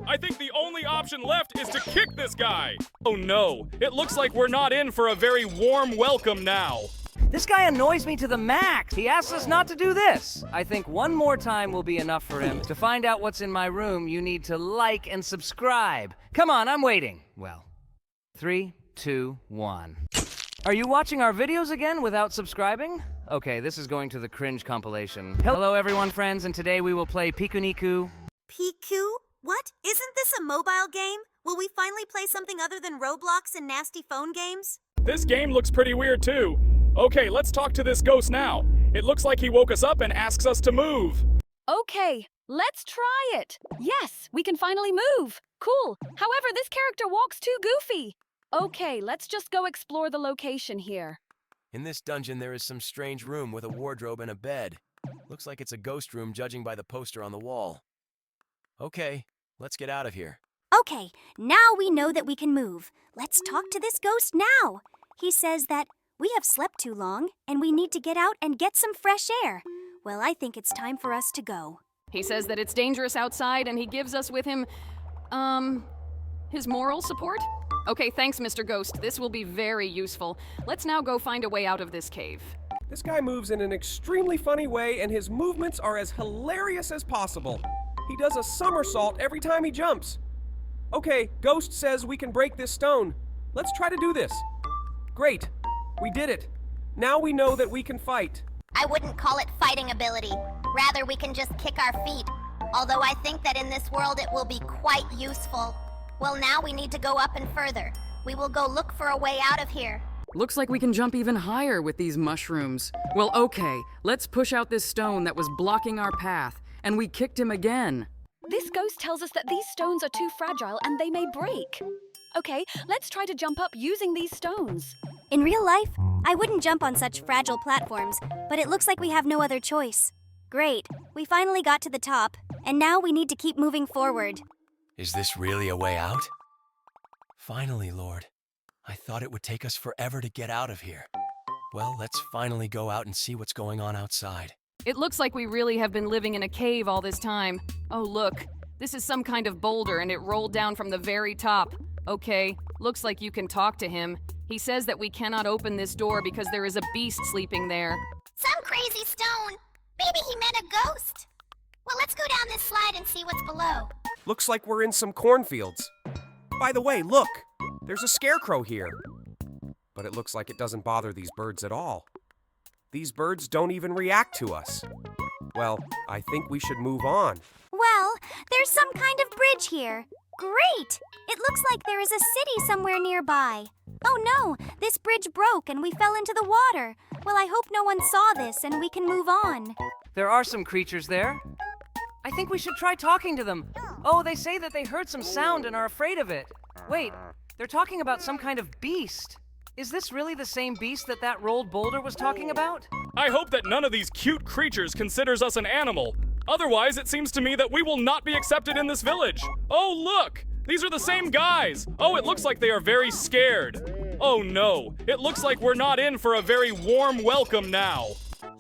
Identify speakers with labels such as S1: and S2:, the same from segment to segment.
S1: I think the only option left is to kick this guy. Oh no, it looks like we're not in for a very warm welcome now.
S2: This guy annoys me to the max. He asks us not to do this. I think one more time will be enough for him. To find out what's in my room, you need to like and subscribe. Come on, I'm waiting. Well, 3, 2, 1. Are you watching our videos again without subscribing? Okay, this is going to the cringe compilation. Hello everyone, friends, and today we will play Pikuniku.
S3: Piku? What? Isn't this a mobile game? Will we finally play something other than Roblox and nasty phone games?
S1: This game looks pretty weird too. Okay, let's talk to this ghost now. It looks like he woke us up and asks us to move.
S4: Okay, let's try it. Yes, we can finally move. Cool. However, this character walks too goofy. Okay, let's just go explore the location here.
S5: In this dungeon, there is some strange room with a wardrobe and a bed. Looks like it's a ghost room judging by the poster on the wall. Okay, let's get out of here.
S3: Okay, now we know that we can move. Let's talk to this ghost now. He says that we have slept too long and we need to get out and get some fresh air. Well, I think it's time for us to go.
S4: He says that it's dangerous outside and he gives us with him, his moral support? Okay, thanks, Mr. Ghost. This will be very useful. Let's now go find a way out of this cave.
S6: This guy moves in an extremely funny way, and his movements are as hilarious as possible. He does a somersault every time he jumps. Okay, Ghost says we can break this stone. Let's try to do this. Great. We did it. Now we know that we can fight.
S7: I wouldn't call it fighting ability. Rather, we can just kick our feet. Although I think that in this world it will be quite useful. Well, now we need to go up and further. We will go look for a way out of here.
S8: Looks like we can jump even higher with these mushrooms. Well, okay, let's push out this stone that was blocking our path, and we kicked him again.
S4: This ghost tells us that these stones are too fragile and they may break. Okay, let's try to jump up using these stones.
S3: In real life, I wouldn't jump on such fragile platforms, but it looks like we have no other choice. Great, we finally got to the top, and now we need to keep moving forward.
S5: Is this really a way out? Finally, Lord. I thought it would take us forever to get out of here. Well, let's finally go out and see what's going on outside.
S4: It looks like we really have been living in a cave all this time. Oh, look. This is some kind of boulder and it rolled down from the very top. Okay, looks like you can talk to him. He says that we cannot open this door because there is a beast sleeping there.
S7: Some crazy stone. Maybe he meant a ghost. Well, let's go down this slide and see what's below.
S6: Looks like we're in some cornfields. By the way, look! There's a scarecrow here. But it looks like it doesn't bother these birds at all. These birds don't even react to us. Well, I think we should move on.
S3: Well, there's some kind of bridge here. Great! It looks like there is a city somewhere nearby. Oh no, this bridge broke and we fell into the water. Well, I hope no one saw this and we can move on.
S2: There are some creatures there. I think we should try talking to them. Oh, they say that they heard some sound and are afraid of it. Wait, they're talking about some kind of beast. Is this really the same beast that rolled boulder was talking about?
S1: I hope that none of these cute creatures considers us an animal. Otherwise, it seems to me that we will not be accepted in this village. Oh, look! These are the same guys! Oh, it looks like they are very scared. Oh no, it looks like we're not in for a very warm welcome now.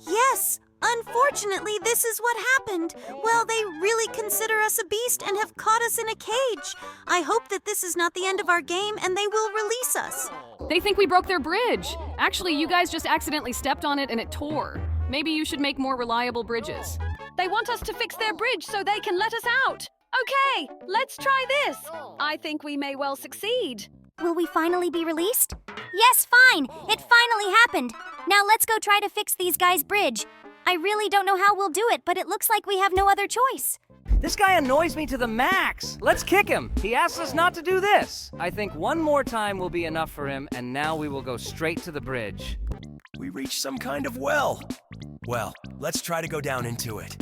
S3: Yes, unfortunately, this is what happened. Well, they really consider us a beast and have caught us in a cage. I hope that this is not the end of our game and they will release us.
S4: They think we broke their bridge. Actually, you guys just accidentally stepped on it and it tore. Maybe you should make more reliable bridges. They want us to fix their bridge so they can let us out. Okay, let's try this. I think we may well succeed.
S3: Will we finally be released? Yes, fine. It finally happened. Now let's go try to fix these guys' bridge. I really don't know how we'll do it, but it looks like we have no other choice.
S2: This guy annoys me to the max. Let's kick him. He asks us not to do this. I think one more time will be enough for him, and now we will go straight to the bridge.
S5: We reached some kind of well. Well, let's try to go down into it.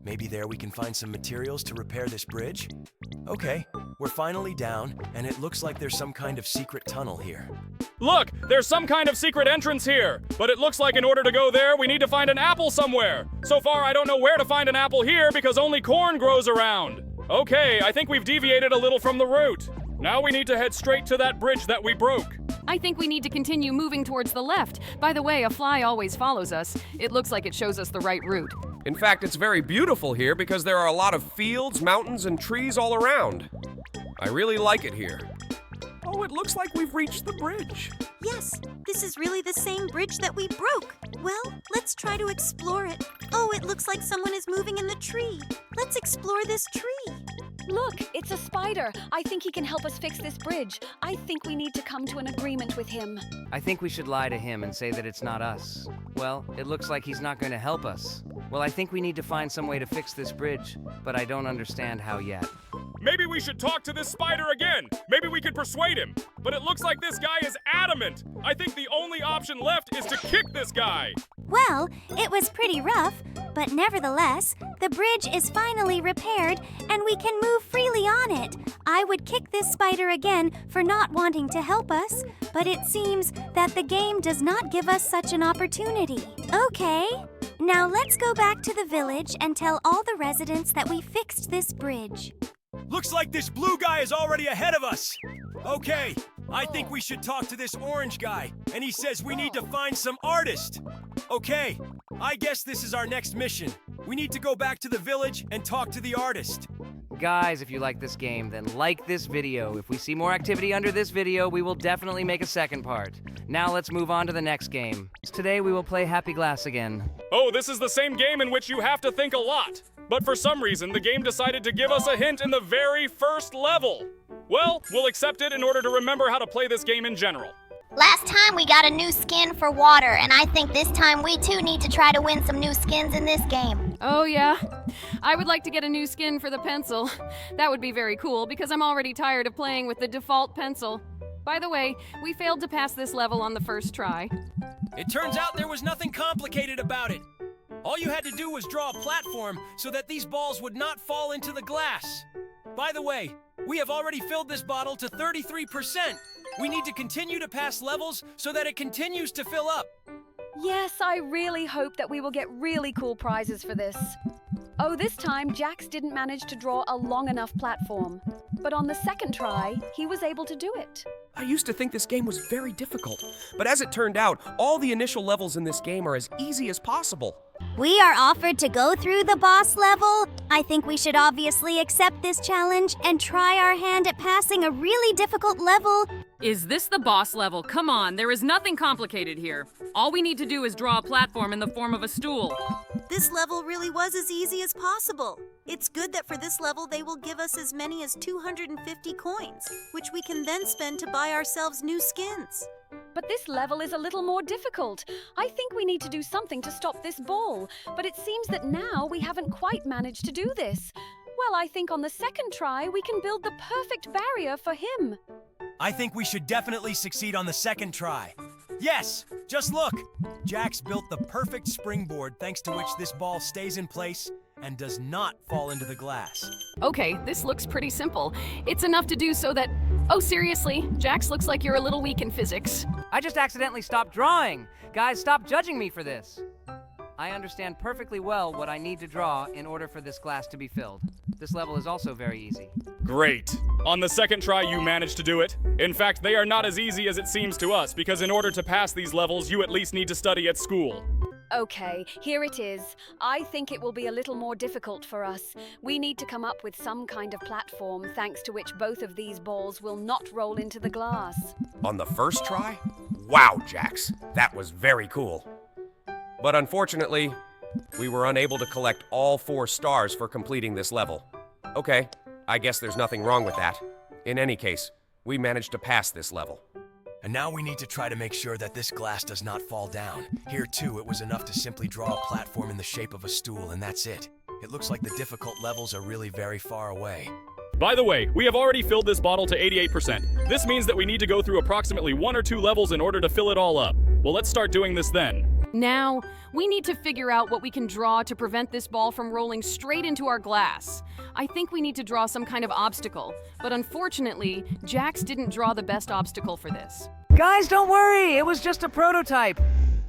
S5: Maybe there we can find some materials to repair this bridge? Okay, we're finally down, and it looks like there's some kind of secret tunnel here.
S1: Look, there's some kind of secret entrance here, but it looks like in order to go there, we need to find an apple somewhere. So far, I don't know where to find an apple here because only corn grows around. Okay, I think we've deviated a little from the route. Now we need to head straight to that bridge that we broke.
S4: I think we need to continue moving towards the left. By the way, a fly always follows us. It looks like it shows us the right route.
S6: In fact, it's very beautiful here because there are a lot of fields, mountains, and trees all around. I really like it here. Oh, it looks like we've reached the bridge.
S9: Yes, this is really the same bridge that we broke. Well, let's try to explore it. Oh, it looks like someone is moving in the tree. Let's explore this tree.
S4: Look, it's a spider. I think he can help us fix this bridge. I think we need to come to an agreement with him.
S2: I think we should lie to him and say that it's not us. Well, it looks like he's not going to help us. Well, I think we need to find some way to fix this bridge, but I don't understand how yet.
S1: Maybe we should talk to this spider again. Maybe we could persuade him. But it looks like this guy is adamant. I think the only option left is to kick this guy.
S3: Well, it was pretty rough, but nevertheless, the bridge is finally repaired and we can move freely on it. I would kick this spider again for not wanting to help us, but it seems that the game does not give us such an opportunity. Okay, now let's go back to the village and tell all the residents that we fixed this bridge.
S5: Looks like this blue guy is already ahead of us. Okay, I think we should talk to this orange guy, and he says we need to find some artist. Okay, I guess this is our next mission. We need to go back to the village and talk to the artist.
S2: Guys, if you like this game, then like this video. If we see more activity under this video, we will definitely make a second part. Now let's move on to the next game. Today we will play Happy Glass again.
S1: Oh, this is the same game in which you have to think a lot. But for some reason, the game decided to give us a hint in the very first level. Well, we'll accept it in order to remember how to play this game in general.
S7: Last time we got a new skin for water, and I think this time we too need to try to win some new skins in this game.
S4: Oh, yeah? I would like to get a new skin for the pencil. That would be very cool because I'm already tired of playing with the default pencil. By the way, we failed to pass this level on the first try.
S5: It turns out there was nothing complicated about it. All you had to do was draw a platform so that these balls would not fall into the glass. By the way, we have already filled this bottle to 33%. We need to continue to pass levels so that it continues to fill up.
S4: Yes, I really hope that we will get really cool prizes for this. Oh, this time Jax didn't manage to draw a long enough platform. But on the second try, he was able to do it.
S6: I used to think this game was very difficult, but as it turned out, all the initial levels in this game are as easy as possible.
S3: We are offered to go through the boss level. I think we should obviously accept this challenge and try our hand at passing a really difficult level.
S8: Is this the boss level? Come on, there is nothing complicated here. All we need to do is draw a platform in the form of a stool.
S9: This level really was as easy as possible. It's good that for this level they will give us as many as 250 coins, which we can then spend to buy ourselves new skins.
S4: But this level is a little more difficult. I think we need to do something to stop this ball, but it seems that now we haven't quite managed to do this. Well, I think on the second try we can build the perfect barrier for him.
S5: I think we should definitely succeed on the second try. Yes, just look. Jax built the perfect springboard thanks to which this ball stays in place and does not fall into the glass.
S4: Okay, this looks pretty simple. It's enough to do so that... Oh, seriously, Jax looks like you're a little weak in physics.
S2: I just accidentally stopped drawing. Guys, stop judging me for this. I understand perfectly well what I need to draw in order for this glass to be filled. This level is also very easy.
S1: Great. On the second try, you managed to do it. In fact, they are not as easy as it seems to us, because in order to pass these levels, you at least need to study at school.
S4: Okay, here it is. I think it will be a little more difficult for us. We need to come up with some kind of platform thanks to which both of these balls will not roll into the glass.
S6: On the first try? Wow, Jax, that was very cool. But unfortunately, we were unable to collect all 4 stars for completing this level. Okay, I guess there's nothing wrong with that. In any case, we managed to pass this level.
S5: And now we need to try to make sure that this glass does not fall down. Here too, it was enough to simply draw a platform in the shape of a stool, and that's it. It looks like the difficult levels are really very far away.
S1: By the way, we have already filled this bottle to 88%. This means that we need to go through approximately 1 or 2 levels in order to fill it all up. Well, let's start doing this then.
S4: Now, we need to figure out what we can draw to prevent this ball from rolling straight into our glass. I think we need to draw some kind of obstacle, but unfortunately, Jax didn't draw the best obstacle for this.
S2: Guys, don't worry, it was just a prototype.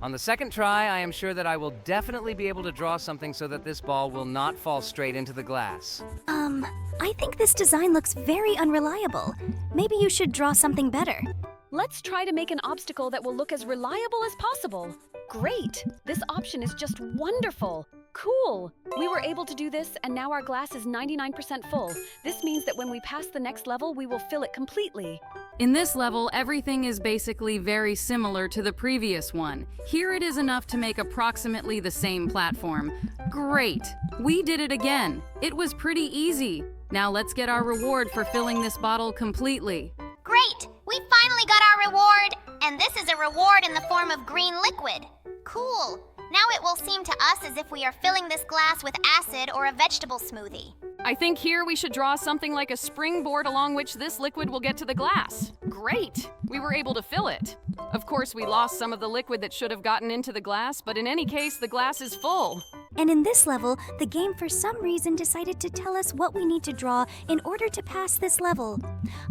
S2: On the second try, I am sure that I will definitely be able to draw something so that this ball will not fall straight into the glass.
S3: I think this design looks very unreliable. Maybe you should draw something better.
S4: Let's try to make an obstacle that will look as reliable as possible. Great! This option is just wonderful. Cool! We were able to do this, and now our glass is 99% full. This means that when we pass the next level, we will fill it completely.
S8: In this level, everything is basically very similar to the previous one. Here it is enough to make approximately the same platform. Great! We did it again. It was pretty easy. Now let's get our reward for filling this bottle completely.
S7: Great! We finally got our reward! And this is a reward in the form of green liquid. Cool! Now it will seem to us as if we are filling this glass with acid or a vegetable smoothie.
S4: I think here we should draw something like a springboard along which this liquid will get to the glass. Great! We were able to fill it. Of course, we lost some of the liquid that should have gotten into the glass, but in any case, the glass is full.
S3: And in this level, the game for some reason decided to tell us what we need to draw in order to pass this level.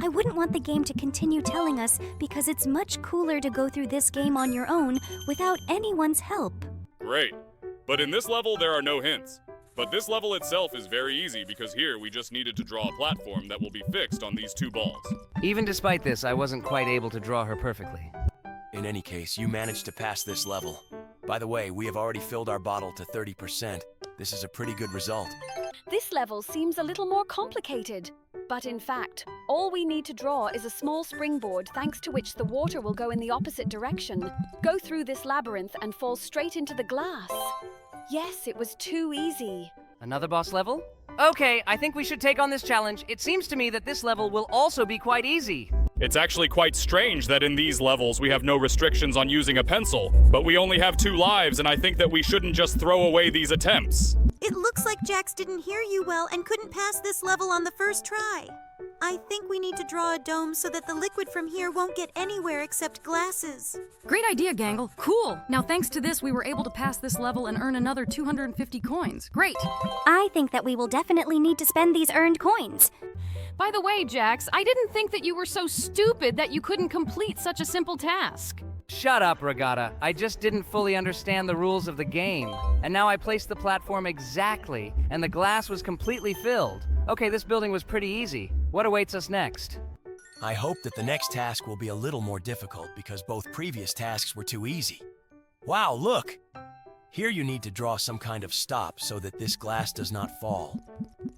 S3: I wouldn't want the game to continue telling us because it's much cooler to go through this game on your own without anyone's help.
S1: Great. But in this level, there are no hints. But this level itself is very easy because here we just needed to draw a platform that will be fixed on these two balls.
S2: Even despite this, I wasn't quite able to draw her perfectly.
S5: In any case, you managed to pass this level. By the way, we have already filled our bottle to 30%. This is a pretty good result.
S4: This level seems a little more complicated. But in fact, all we need to draw is a small springboard thanks to which the water will go in the opposite direction, go through this labyrinth and fall straight into the glass. Yes, it was too easy.
S2: Another boss level? Okay, I think we should take on this challenge. It seems to me that this level will also be quite easy.
S1: It's actually quite strange that in these levels we have no restrictions on using a pencil, but we only have 2 lives, and I think that we shouldn't just throw away these attempts.
S9: It looks like Jax didn't hear you well and couldn't pass this level on the first try. I think we need to draw a dome so that the liquid from here won't get anywhere except glasses.
S8: Great idea, Gangle. Cool. Now thanks to this, we were able to pass this level and earn another 250 coins. Great.
S3: I think that we will definitely need to spend these earned coins.
S4: By the way, Jax, I didn't think that you were so stupid that you couldn't complete such a simple task.
S2: Shut up, Regatta. I just didn't fully understand the rules of the game. And now I placed the platform exactly, and the glass was completely filled. Okay, this building was pretty easy. What awaits us next?
S5: I hope that the next task will be a little more difficult because both previous tasks were too easy. Wow, look! Here you need to draw some kind of stop so that this glass does not fall.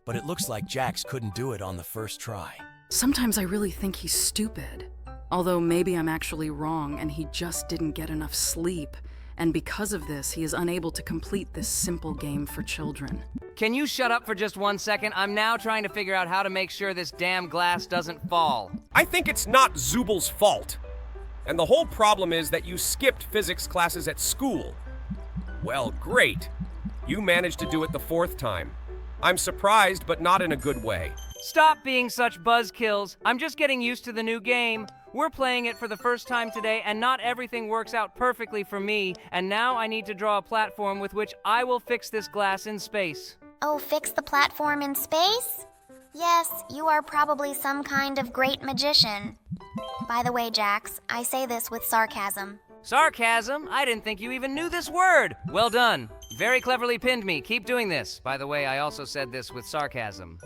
S5: But it looks like Jax couldn't do it on the first try.
S8: Sometimes I really think he's stupid. Although maybe I'm actually wrong and he just didn't get enough sleep. And because of this, he is unable to complete this simple game for children.
S2: Can you shut up for just 1 second? I'm now trying to figure out how to make sure this damn glass doesn't fall.
S6: I think it's not Zubal's fault. And the whole problem is that you skipped physics classes at school. Well, great. You managed to do it the 4th time. I'm surprised, but not in a good way.
S2: Stop being such buzzkills. I'm just getting used to the new game. We're playing it for the first time today, and not everything works out perfectly for me, and now I need to draw a platform with which I will fix this glass in space.
S7: Oh, fix the platform in space? Yes, you are probably some kind of great magician. By the way, Jax, I say this with sarcasm.
S2: Sarcasm? I didn't think you even knew this word. Well done. Very cleverly pinned me. Keep doing this. By the way, I also said this with sarcasm.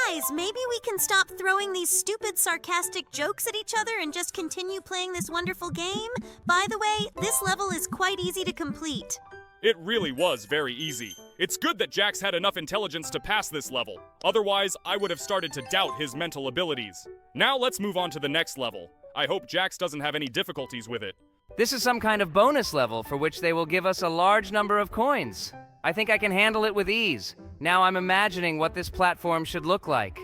S9: Guys, maybe we can stop throwing these stupid, sarcastic jokes at each other and just continue playing this wonderful game? By the way, this level is quite easy to complete.
S1: It really was very easy. It's good that Jax had enough intelligence to pass this level. Otherwise, I would have started to doubt his mental abilities. Now let's move on to the next level. I hope Jax doesn't have any difficulties with it.
S2: This is some kind of bonus level for which they will give us a large number of coins. I think I can handle it with ease. Now I'm imagining what this platform should look like.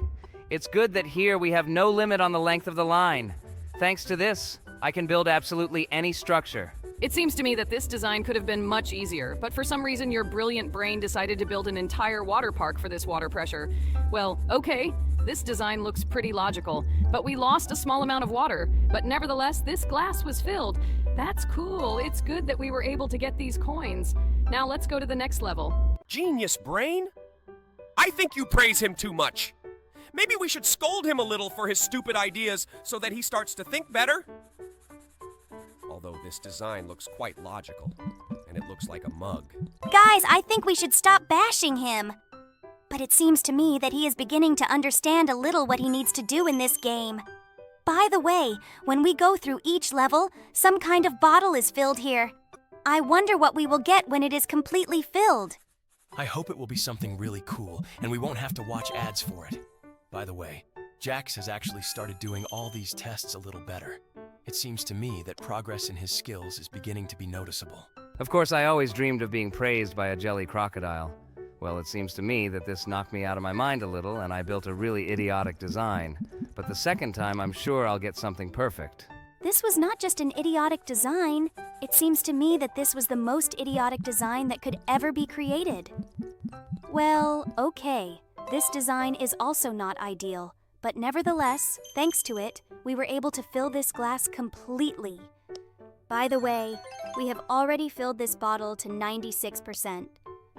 S2: It's good that here we have no limit on the length of the line. Thanks to this, I can build absolutely any structure.
S4: It seems to me that this design could have been much easier, but for some reason your brilliant brain decided to build an entire water park for this water pressure. Well, okay, this design looks pretty logical, but we lost a small amount of water. But nevertheless, this glass was filled. That's cool. It's good that we were able to get these coins. Now let's go to the next level.
S6: Genius brain? I think you praise him too much. Maybe we should scold him a little for his stupid ideas so that he starts to think better. Although this design looks quite logical, and it looks like a mug.
S3: Guys, I think we should stop bashing him. But it seems to me that he is beginning to understand a little what he needs to do in this game. By the way, when we go through each level, some kind of bottle is filled here. I wonder what we will get when it is completely filled.
S5: I hope it will be something really cool, and we won't have to watch ads for it. By the way, Jax has actually started doing all these tests a little better. It seems to me that progress in his skills is beginning to be noticeable.
S2: Of course, I always dreamed of being praised by a jelly crocodile. Well, it seems to me that this knocked me out of my mind a little, and I built a really idiotic design. But the second time, I'm sure I'll get something perfect.
S3: This was not just an idiotic design. It seems to me that this was the most idiotic design that could ever be created. Well, okay. This design is also not ideal, but nevertheless, thanks to it, we were able to fill this glass completely. By the way, we have already filled this bottle to 96%.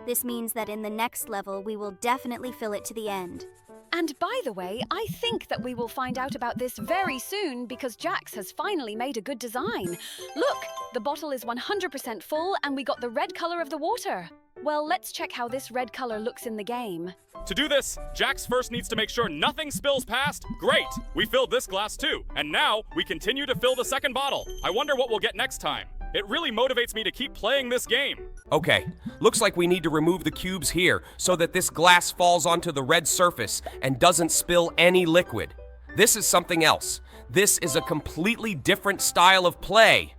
S3: This means that in the next level, we will definitely fill it to the end.
S4: And by the way, I think that we will find out about this very soon because Jax has finally made a good design. Look, the bottle is 100% full and we got the red color of the water. Well, let's check how this red color looks in the game.
S1: To do this, Jax first needs to make sure nothing spills past. Great! We filled this glass too, and now we continue to fill the second bottle. I wonder what we'll get next time. It really motivates me to keep playing this game.
S6: Okay, looks like we need to remove the cubes here so that this glass falls onto the red surface and doesn't spill any liquid. This is something else. This is a completely different style of play.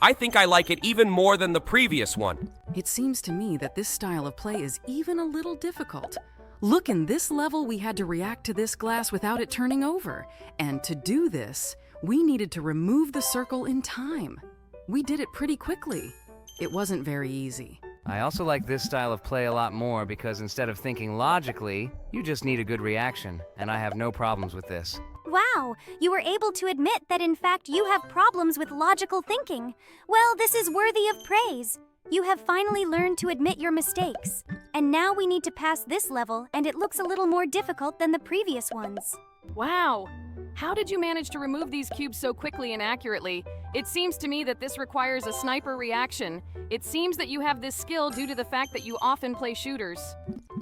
S6: I think I like it even more than the previous one.
S8: It seems to me that this style of play is even a little difficult. Look, in this level, we had to react to this glass without it turning over. And to do this, we needed to remove the circle in time. We did it pretty quickly. It wasn't very easy.
S2: I also like this style of play a lot more because instead of thinking logically, you just need a good reaction, and I have no problems with this.
S3: Wow, you were able to admit that in fact you have problems with logical thinking. Well, this is worthy of praise. You have finally learned to admit your mistakes. And now we need to pass this level, and it looks a little more difficult than the previous ones.
S4: Wow! How did you manage to remove these cubes so quickly and accurately? It seems to me that this requires a sniper reaction. It seems that you have this skill due to the fact that you often play shooters.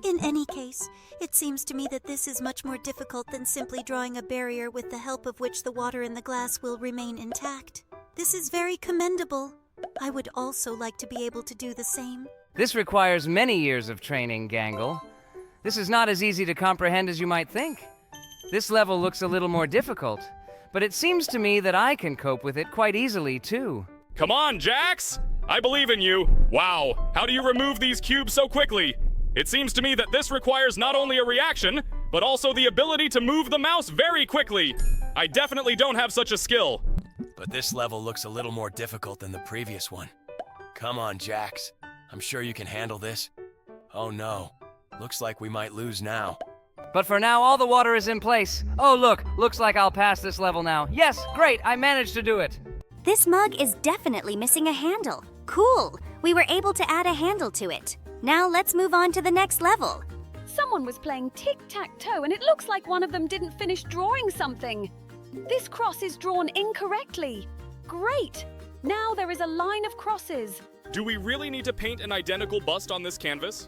S9: In any case, it seems to me that this is much more difficult than simply drawing a barrier with the help of which the water in the glass will remain intact. This is very commendable. I would also like to be able to do the same.
S2: This requires many years of training, Gangle. This is not as easy to comprehend as you might think. This level looks a little more difficult, but it seems to me that I can cope with it quite easily, too.
S1: Come on, Jax! I believe in you. Wow, how do you remove these cubes so quickly? It seems to me that this requires not only a reaction, but also the ability to move the mouse very quickly. I definitely don't have such a skill.
S5: But this level looks a little more difficult than the previous one. Come on, Jax. I'm sure you can handle this. Oh no, looks like we might lose now.
S2: But for now, all the water is in place. Oh, look, looks like I'll pass this level now. Yes, great, I managed to do it.
S3: This mug is definitely missing a handle. Cool, we were able to add a handle to it. Now let's move on to the next level.
S4: Someone was playing tic-tac-toe and it looks like one of them didn't finish drawing something. This cross is drawn incorrectly. Great! Now there is a line of crosses.
S1: Do we really need to paint an identical bust on this canvas?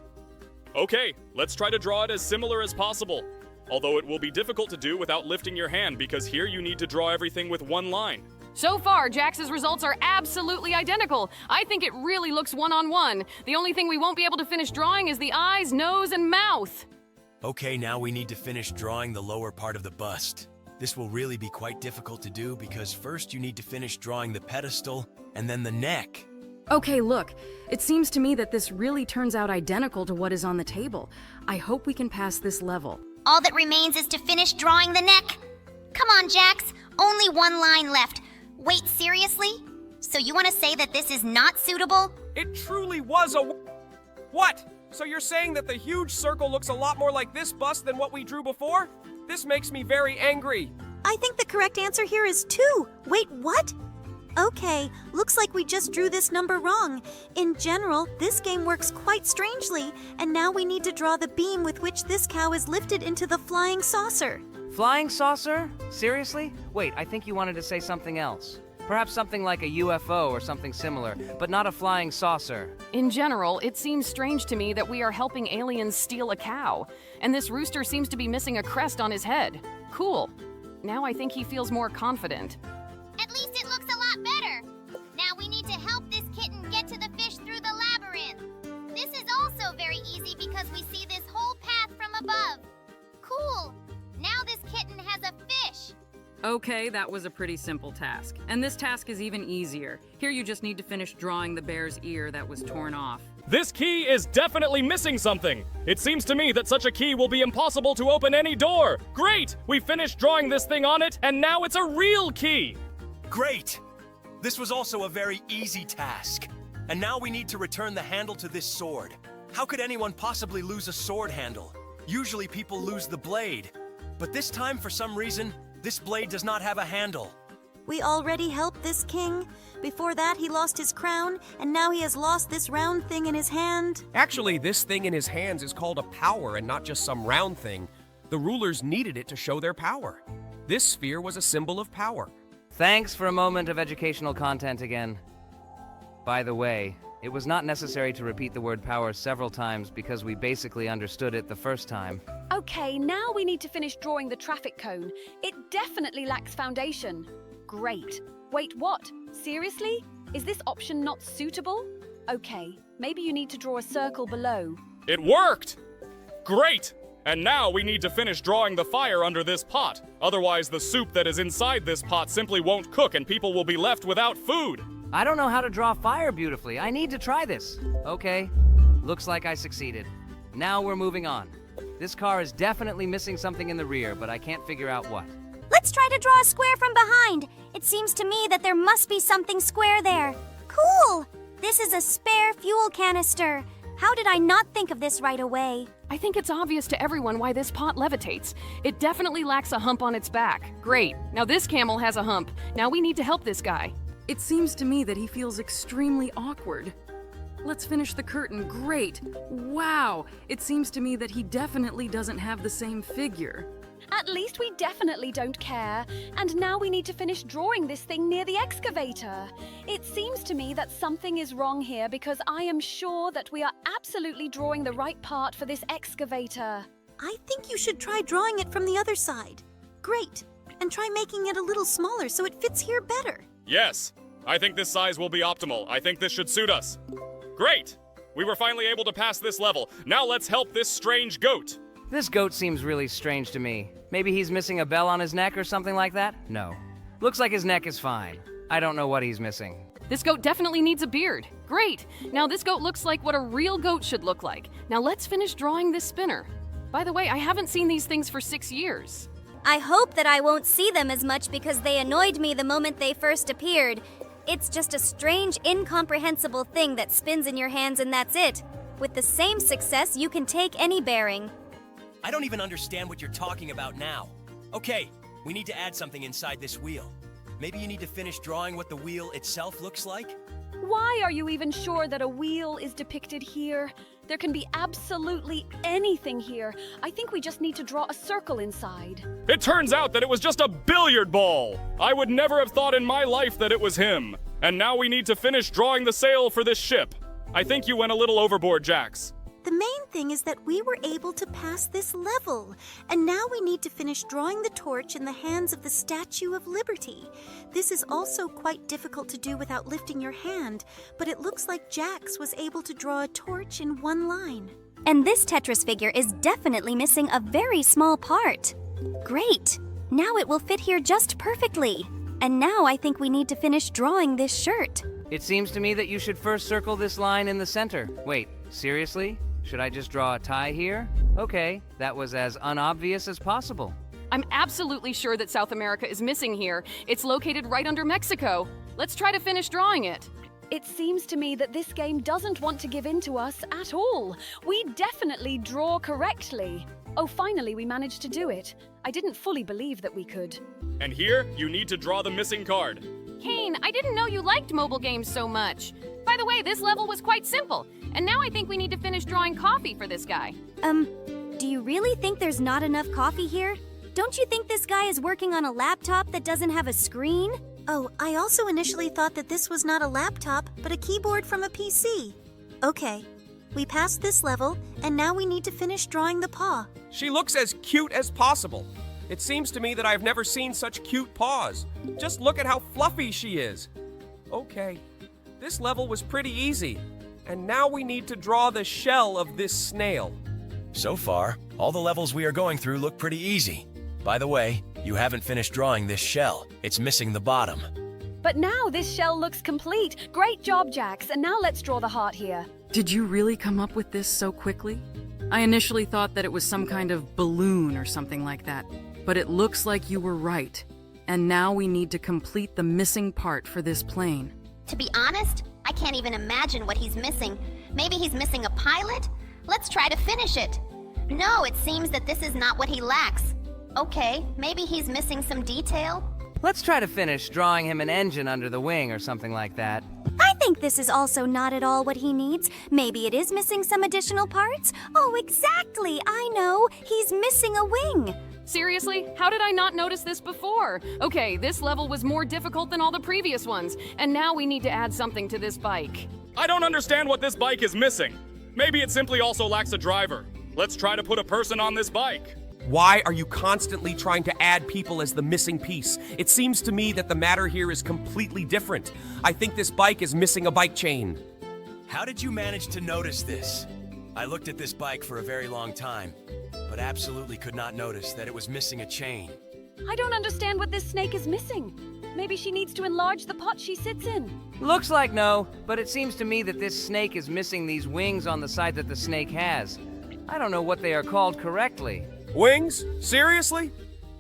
S1: Okay, let's try to draw it as similar as possible. Although it will be difficult to do without lifting your hand because here you need to draw everything with one line.
S4: So far, Jax's results are absolutely identical. I think it really looks one-on-one. The only thing we won't be able to finish drawing is the eyes, nose, and mouth.
S5: Okay, now we need to finish drawing the lower part of the bust. This will really be quite difficult to do because first you need to finish drawing the pedestal and then the neck.
S8: Okay, look, it seems to me that this really turns out identical to what is on the table. I hope we can pass this level.
S7: All that remains is to finish drawing the neck. Come on, Jax. Only one line left. Wait, seriously? So you want to say that this is not suitable?
S6: It truly was a... What? So you're saying that the huge circle looks a lot more like this bust than what we drew before? This makes me very angry.
S9: I think the correct answer here is 2. Wait, what? Okay, looks like we just drew this number wrong. In general, this game works quite strangely, and now we need to draw the beam with which this cow is lifted into the flying saucer.
S2: Flying saucer? Seriously? Wait, I think you wanted to say something else. Perhaps something like a UFO or something similar, but not a flying saucer.
S4: In general, it seems strange to me that we are helping aliens steal a cow, and this rooster seems to be missing a crest on his head. Cool. Now I think he feels more confident.
S7: At least it looks a lot better. Now we need to help this kitten get to the fish through the labyrinth. This is also very easy because
S8: Okay, that was a pretty simple task. And this task is even easier. Here you just need to finish drawing the bear's ear that was torn off.
S1: This key is definitely missing something. It seems to me that such a key will be impossible to open any door. Great! We finished drawing this thing on it, and now it's a real key!
S5: Great! This was also a very easy task. And now we need to return the handle to this sword. How could anyone possibly lose a sword handle? Usually people lose the blade. But this time, for some reason, this blade does not have a handle.
S9: We already helped this king. Before that, he lost his crown, and now he has lost this round thing in his hand.
S6: Actually, this thing in his hands is called a power and not just some round thing. The rulers needed it to show their power. This sphere was a symbol of power.
S2: Thanks for a moment of educational content again. By the way, it was not necessary to repeat the word power several times because we basically understood it the first time.
S4: Okay, now we need to finish drawing the traffic cone. It definitely lacks foundation. Great. Wait, what? Seriously? Is this option not suitable? Okay, maybe you need to draw a circle below.
S1: It worked! Great! And now we need to finish drawing the fire under this pot. Otherwise, the soup that is inside this pot simply won't cook and people will be left without food.
S2: I don't know how to draw fire beautifully. I need to try this. Okay, looks like I succeeded. Now we're moving on. This car is definitely missing something in the rear, but I can't figure out what.
S3: Let's try to draw a square from behind. It seems to me that there must be something square there. Cool! This is a spare fuel canister. How did I not think of this right away?
S4: I think it's obvious to everyone why this pot levitates. It definitely lacks a hump on its back. Great. Now this camel has a hump. Now we need to help this guy.
S8: It seems to me that he feels extremely awkward. Let's finish the curtain. Great. Wow. It seems to me that he definitely doesn't have the same figure.
S4: At least we definitely don't care. And now we need to finish drawing this thing near the excavator. It seems to me that something is wrong here because I am sure that we are absolutely drawing the right part for this excavator.
S9: I think you should try drawing it from the other side. Great. And try making it a little smaller so it fits here better.
S1: Yes, I think this size will be optimal. I think this should suit us. Great! We were finally able to pass this level. Now let's help this strange goat.
S2: This goat seems really strange to me. Maybe he's missing a bell on his neck or something like that? No. Looks like his neck is fine. I don't know what he's missing.
S4: This goat definitely needs a beard. Great! Now this goat looks like what a real goat should look like. Now let's finish drawing this spinner. By the way, I haven't seen these things for 6 years.
S3: I hope that I won't see them as much because they annoyed me the moment they first appeared. It's just a strange, incomprehensible thing that spins in your hands and that's it. With the same success, you can take any bearing.
S5: I don't even understand what you're talking about now. Okay, we need to add something inside this wheel. Maybe you need to finish drawing what the wheel itself looks like?
S4: Why are you even sure that a wheel is depicted here? There can be absolutely anything here. I think we just need to draw a circle inside.
S1: It turns out that it was just a billiard ball. I would never have thought in my life that it was him. And now we need to finish drawing the sail for this ship. I think you went a little overboard, Jax.
S9: The main thing is that we were able to pass this level, and now we need to finish drawing the torch in the hands of the Statue of Liberty. This is also quite difficult to do without lifting your hand, but it looks like Jax was able to draw a torch in one line.
S3: And this Tetris figure is definitely missing a very small part. Great! Now it will fit here just perfectly. And now I think we need to finish drawing this shirt.
S2: It seems to me that you should first circle this line in the center. Wait, seriously? Should I just draw a tie here? Okay, that was as unobvious as possible.
S4: I'm absolutely sure that South America is missing here. It's located right under Mexico. Let's try to finish drawing it. It seems to me that this game doesn't want to give in to us at all. We definitely draw correctly. Oh, finally we managed to do it. I didn't fully believe that we could.
S1: And here, you need to draw the missing card.
S8: Kane, I didn't know you liked mobile games so much. By the way, this level was quite simple. And now I think we need to finish drawing coffee for this guy.
S3: Do you really think there's not enough coffee here? Don't you think this guy is working on a laptop that doesn't have a screen?
S9: Oh, I also initially thought that this was not a laptop, but a keyboard from a PC. Okay, we passed this level, and now we need to finish drawing the paw.
S6: She looks as cute as possible. It seems to me that I've never seen such cute paws. Just look at how fluffy she is. Okay, this level was pretty easy. And now we need to draw the shell of this snail.
S5: So far, all the levels we are going through look pretty easy. By the way, You haven't finished drawing this shell. It's missing the bottom.
S4: But now this shell looks complete. Great job, Jax. And now let's draw the heart here.
S8: Did you really come up with this so quickly? I initially thought that it was some kind of balloon or something like that, but it looks like you were right. And now we need to complete the missing part for this plane.
S7: To be honest, I can't even imagine what he's missing. Maybe he's missing a pilot? Let's try to finish it. No, it seems that this is not what he lacks. Okay, maybe he's missing some detail?
S2: Let's try to finish drawing him an engine under the wing or something like that.
S3: I think this is also not at all what he needs. Maybe it is missing some additional parts. Oh, exactly. I know. He's missing a wing.
S4: Seriously? How did I not notice this before? Okay, this level was more difficult than all the previous ones, and now we need to add something to this bike.
S1: I don't understand what this bike is missing. Maybe it simply also lacks a driver. Let's try to put a person on this bike.
S6: Why are you constantly trying to add people as the missing piece? It seems to me that the matter here is completely different. I think this bike is missing a bike chain.
S5: How did you manage to notice this? I looked at this bike for a very long time, but absolutely could not notice that it was missing a chain.
S4: I don't understand what this snake is missing. Maybe she needs to enlarge the pot she sits in.
S2: Looks like no, but it seems to me that this snake is missing these wings on the side that the snake has. I don't know what they are called correctly.
S6: Wings? Seriously?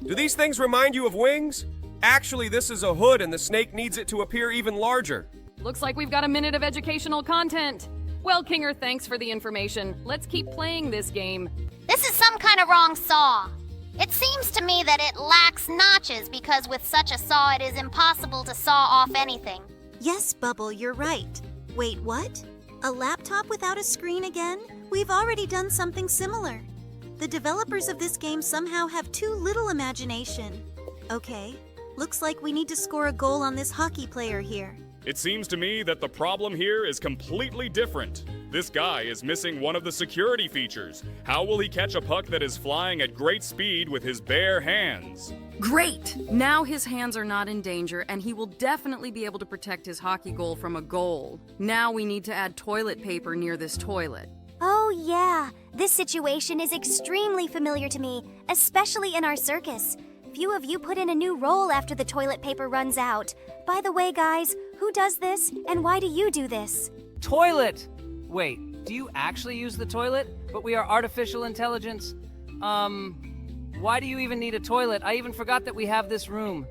S6: Do these things remind you of wings? Actually, this is a hood and the snake needs it to appear even larger.
S4: Looks like we've got a minute of educational content. Well, Kinger, thanks for the information. Let's keep playing this game.
S7: This is some kind of wrong saw. It seems to me that it lacks notches because with such a saw it is impossible to saw off anything.
S9: Yes, Bubble, you're right. Wait, what? A laptop without a screen again? We've already done something similar. The developers of this game somehow have too little imagination. Okay, looks like we need to score a goal on this hockey player here.
S1: It seems to me that the problem here is completely different. This guy is missing one of the security features. How will he catch a puck that is flying at great speed with his bare hands?
S8: Great! Now his hands are not in danger, and he will definitely be able to protect his hockey goal from a goal. Now we need to add toilet paper near this toilet.
S3: Oh, yeah. This situation is extremely familiar to me, especially in our circus. Few of you put in a new role after the toilet paper runs out. By the way, guys, who does this, and why do you do this?
S2: Toilet! Wait, do you actually use the toilet? But we are artificial intelligence? Why do you even need a toilet? I even forgot that we have this room.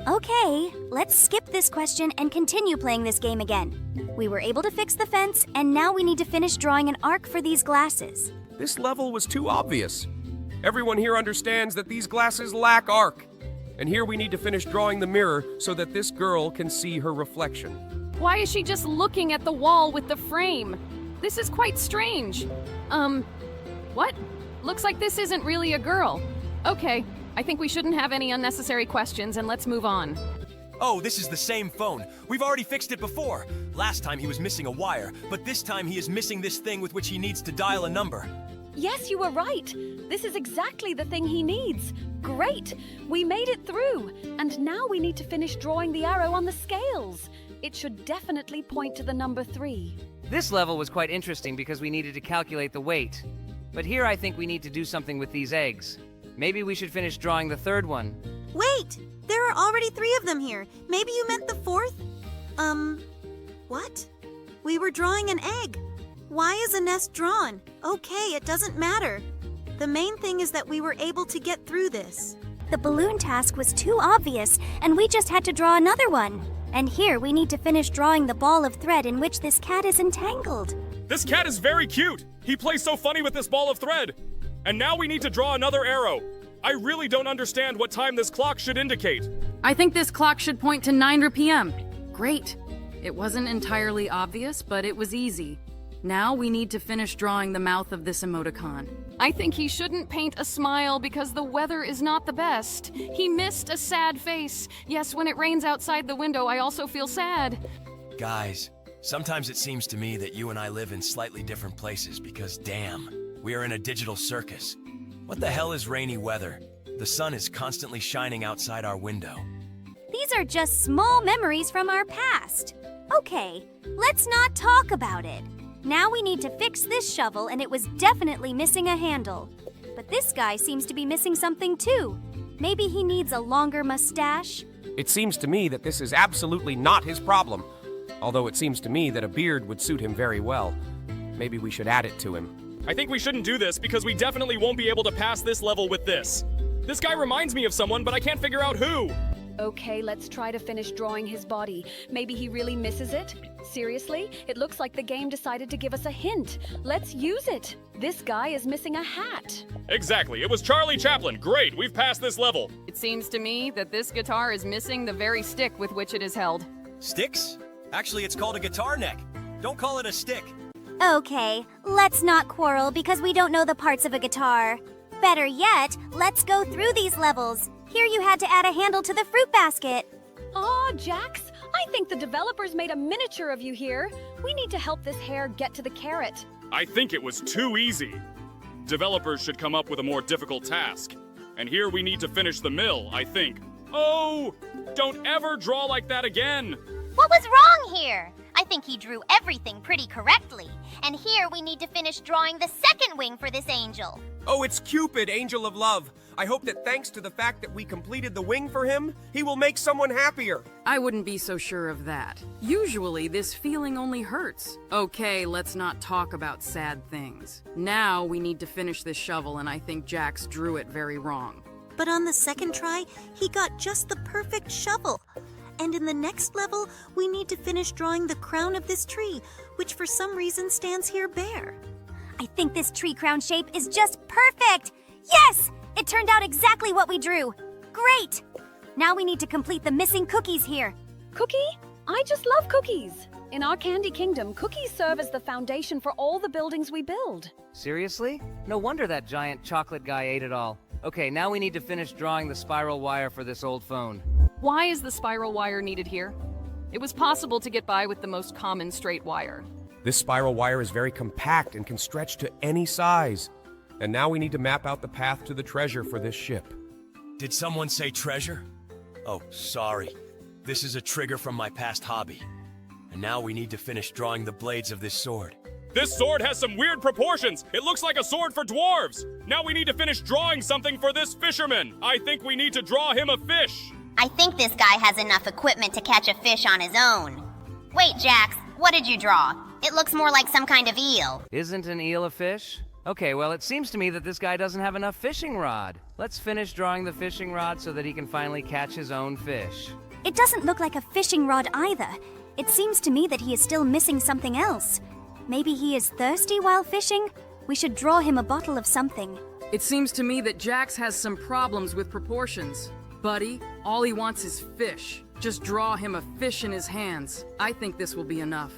S3: Okay. Let's skip this question and continue playing this game again. We were able to fix the fence, and now we need to finish drawing an arc for these glasses.
S6: This level was too obvious. Everyone here understands that these glasses lack arc. And here we need to finish drawing the mirror so that this girl can see her reflection.
S4: Why is she just looking at the wall with the frame? This is quite strange. What? Looks like this isn't really a girl. Okay, I think we shouldn't have any unnecessary questions and let's move on.
S5: Oh, this is the same phone. We've already fixed it before. Last time he was missing a wire, but this time he is missing this thing with which he needs to dial a number.
S4: Yes, you were right. This is exactly the thing he needs. Great! We made it through. And now we need to finish drawing the arrow on the scales. It should definitely point to the number 3.
S2: This level was quite interesting because we needed to calculate the weight. But here I think we need to do something with these eggs. Maybe we should finish drawing the third one.
S9: Wait! There are already 3 of them here. Maybe you meant the 4th? What? We were drawing an egg. Why is a nest drawn? Okay, it doesn't matter. The main thing is that we were able to get through this.
S3: The balloon task was too obvious, and we just had to draw another one. And here we need to finish drawing the ball of thread in which this cat is entangled.
S1: This cat is very cute. He plays so funny with this ball of thread. And now we need to draw another arrow. I really don't understand what time this clock should indicate.
S8: I think this clock should point to 9 p.m. Great. It wasn't entirely obvious, but it was easy. Now we need to finish drawing the mouth of this emoticon.
S4: I think he shouldn't paint a smile because the weather is not the best. He missed a sad face. Yes, when it rains outside the window, I also feel sad.
S5: Guys, sometimes it seems to me that you and I live in slightly different places because damn, we are in a digital circus. What the hell is rainy weather? The sun is constantly shining outside our window.
S3: These are just small memories from our past. Okay, let's not talk about it. Now we need to fix this shovel, and it was definitely missing a handle. But this guy seems to be missing something too. Maybe he needs a longer mustache?
S6: It seems to me that this is absolutely not his problem. Although it seems to me that a beard would suit him very well. Maybe we should add it to him.
S1: I think we shouldn't do this because we definitely won't be able to pass this level with this. This guy reminds me of someone, but I can't figure out who.
S4: Okay, let's try to finish drawing his body. Maybe he really misses it? Seriously? It looks like the game decided to give us a hint. Let's use it. This guy is missing a hat.
S1: Exactly, it was Charlie Chaplin. Great, we've passed this level.
S8: It seems to me that this guitar is missing the very stick with which it is held.
S5: Sticks? Actually, it's called a guitar neck. Don't call it a stick.
S3: Okay, let's not quarrel because we don't know the parts of a guitar. Better yet, let's go through these levels. Here you had to add a handle to the fruit basket.
S4: Aw, Jax, I think the developers made a miniature of you here. We need to help this hare get to the carrot.
S1: I think it was too easy. Developers should come up with a more difficult task. And here we need to finish the mill, I think. Oh! Don't ever draw like that again!
S7: What was wrong here? I think he drew everything pretty correctly. And here we need to finish drawing the second wing for this angel.
S6: Oh, it's Cupid, angel of love. I hope that thanks to the fact that we completed the wing for him, he will make someone happier.
S8: I wouldn't be so sure of that. Usually, this feeling only hurts. Okay, let's not talk about sad things. Now we need to finish this shovel, and I think Jax drew it very wrong.
S9: But on the second try, he got just the perfect shovel. And in the next level, we need to finish drawing the crown of this tree, which for some reason stands here bare.
S3: I think this tree crown shape is just perfect! Yes! It turned out exactly what we drew. Great! Now we need to complete the missing cookies here.
S4: Cookie? I just love cookies. In our Candy Kingdom, cookies serve as the foundation for all the buildings we build.
S2: Seriously? No wonder that giant chocolate guy ate it all. Okay, now we need to finish drawing the spiral wire for this old phone.
S8: Why is the spiral wire needed here? It was possible to get by with the most common straight wire.
S6: This spiral wire is very compact and can stretch to any size. And now we need to map out the path to the treasure for this ship.
S5: Did someone say treasure? Oh, sorry. This is a trigger from my past hobby. And now we need to finish drawing the blades of this sword.
S1: This sword has some weird proportions. It looks like a sword for dwarves. Now we need to finish drawing something for this fisherman. I think we need to draw him a fish.
S7: I think this guy has enough equipment to catch a fish on his own. Wait, Jax, what did you draw? It looks more like some kind of eel.
S2: Isn't an eel a fish? Okay, well, it seems to me that this guy doesn't have enough fishing rod. Let's finish drawing the fishing rod so that he can finally catch his own fish.
S3: It doesn't look like a fishing rod either. It seems to me that he is still missing something else. Maybe he is thirsty while fishing? We should draw him a bottle of something.
S8: It seems to me that Jax has some problems with proportions. Buddy, all he wants is fish. Just draw him a fish in his hands. I think this will be enough.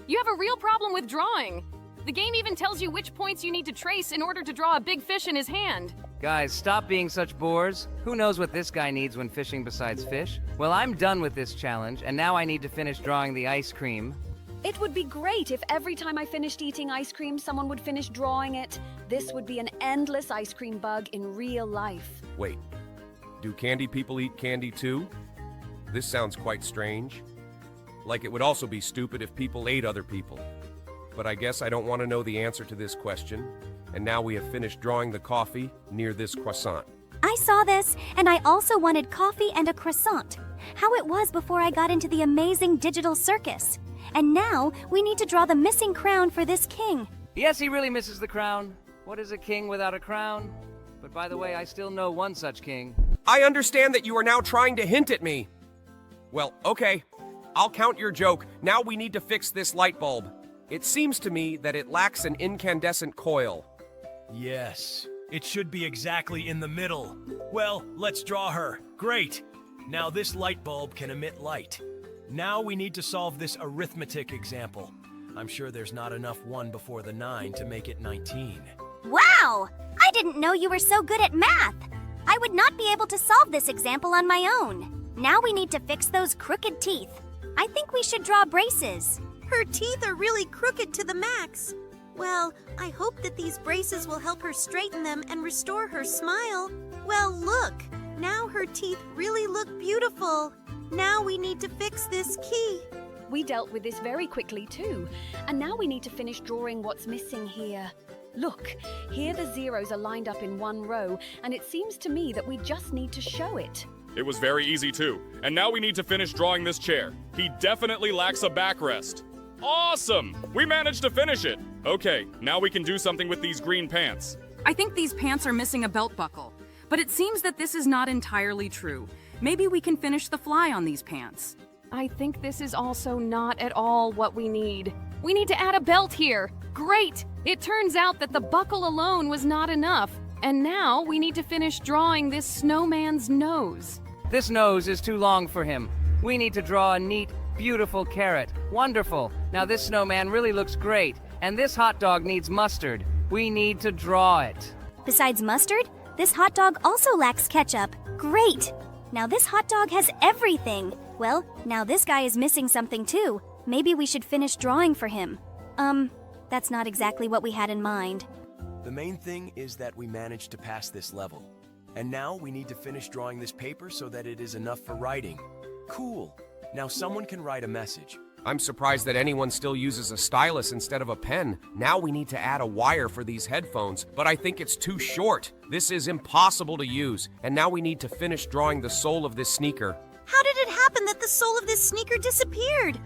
S4: You have a real problem with drawing. The game even tells you which points you need to trace in order to draw a big fish in his hand.
S2: Guys, stop being such bores. Who knows what this guy needs when fishing besides fish? Well, I'm done with this challenge, and now I need to finish drawing the ice cream.
S4: It would be great if every time I finished eating ice cream, someone would finish drawing it. This would be an endless ice cream bug in real life.
S6: Wait, do candy people eat candy too? This sounds quite strange. Like it would also be stupid if people ate other people. But I guess I don't want to know the answer to this question. And now we have finished drawing the coffee near this croissant.
S3: I saw this, and I also wanted coffee and a croissant. How it was before I got into the amazing digital circus. And now we need to draw the missing crown for this king.
S2: Yes, he really misses the crown. What is a king without a crown? But by the way, I still know one such king.
S6: I understand that you are now trying to hint at me. Well, okay. I'll count your joke. Now we need to fix this light bulb. It seems to me that it lacks an incandescent coil.
S5: Yes, it should be exactly in the middle. Well, let's draw her. Great. Now this light bulb can emit light. Now we need to solve this arithmetic example. I'm sure there's not enough 1 before the 9 to make it 19.
S3: Wow! I didn't know you were so good at math. I would not be able to solve this example on my own. Now we need to fix those crooked teeth. I think we should draw braces.
S9: Her teeth are really crooked to the max. Well, I hope that these braces will help her straighten them and restore her smile. Well, look! Now her teeth really look beautiful. Now we need to fix this key.
S4: We dealt with this very quickly too. And now we need to finish drawing what's missing here. Look, here the zeros are lined up in one row, and it seems to me that we just need to show it.
S1: It was very easy too. And now we need to finish drawing this chair. He definitely lacks a backrest. Awesome! We managed to finish it. Okay, now we can do something with these green pants.
S8: I think these pants are missing a belt buckle, but it seems that this is not entirely true. Maybe we can finish the fly on these pants.
S4: I think this is also not at all what we need. We need to add a belt here. Great! It turns out that the buckle alone was not enough. And now we need to finish drawing this snowman's nose.
S2: This nose is too long for him. We need to draw a neat, beautiful carrot. Wonderful. Now this snowman really looks great. And this hot dog needs mustard. We need to draw it.
S3: Besides mustard, this hot dog also lacks ketchup. Great! Now this hot dog has everything. Well, now this guy is missing something too. Maybe we should finish drawing for him. That's not exactly what we had in mind.
S5: The main thing is that we managed to pass this level. And now we need to finish drawing this paper so that it is enough for writing. Cool. Now someone can write a message.
S6: I'm surprised that anyone still uses a stylus instead of a pen. Now we need to add a wire for these headphones, but I think it's too short. This is impossible to use. And now we need to finish drawing the sole of this sneaker.
S9: How did it happen that the sole of this sneaker disappeared?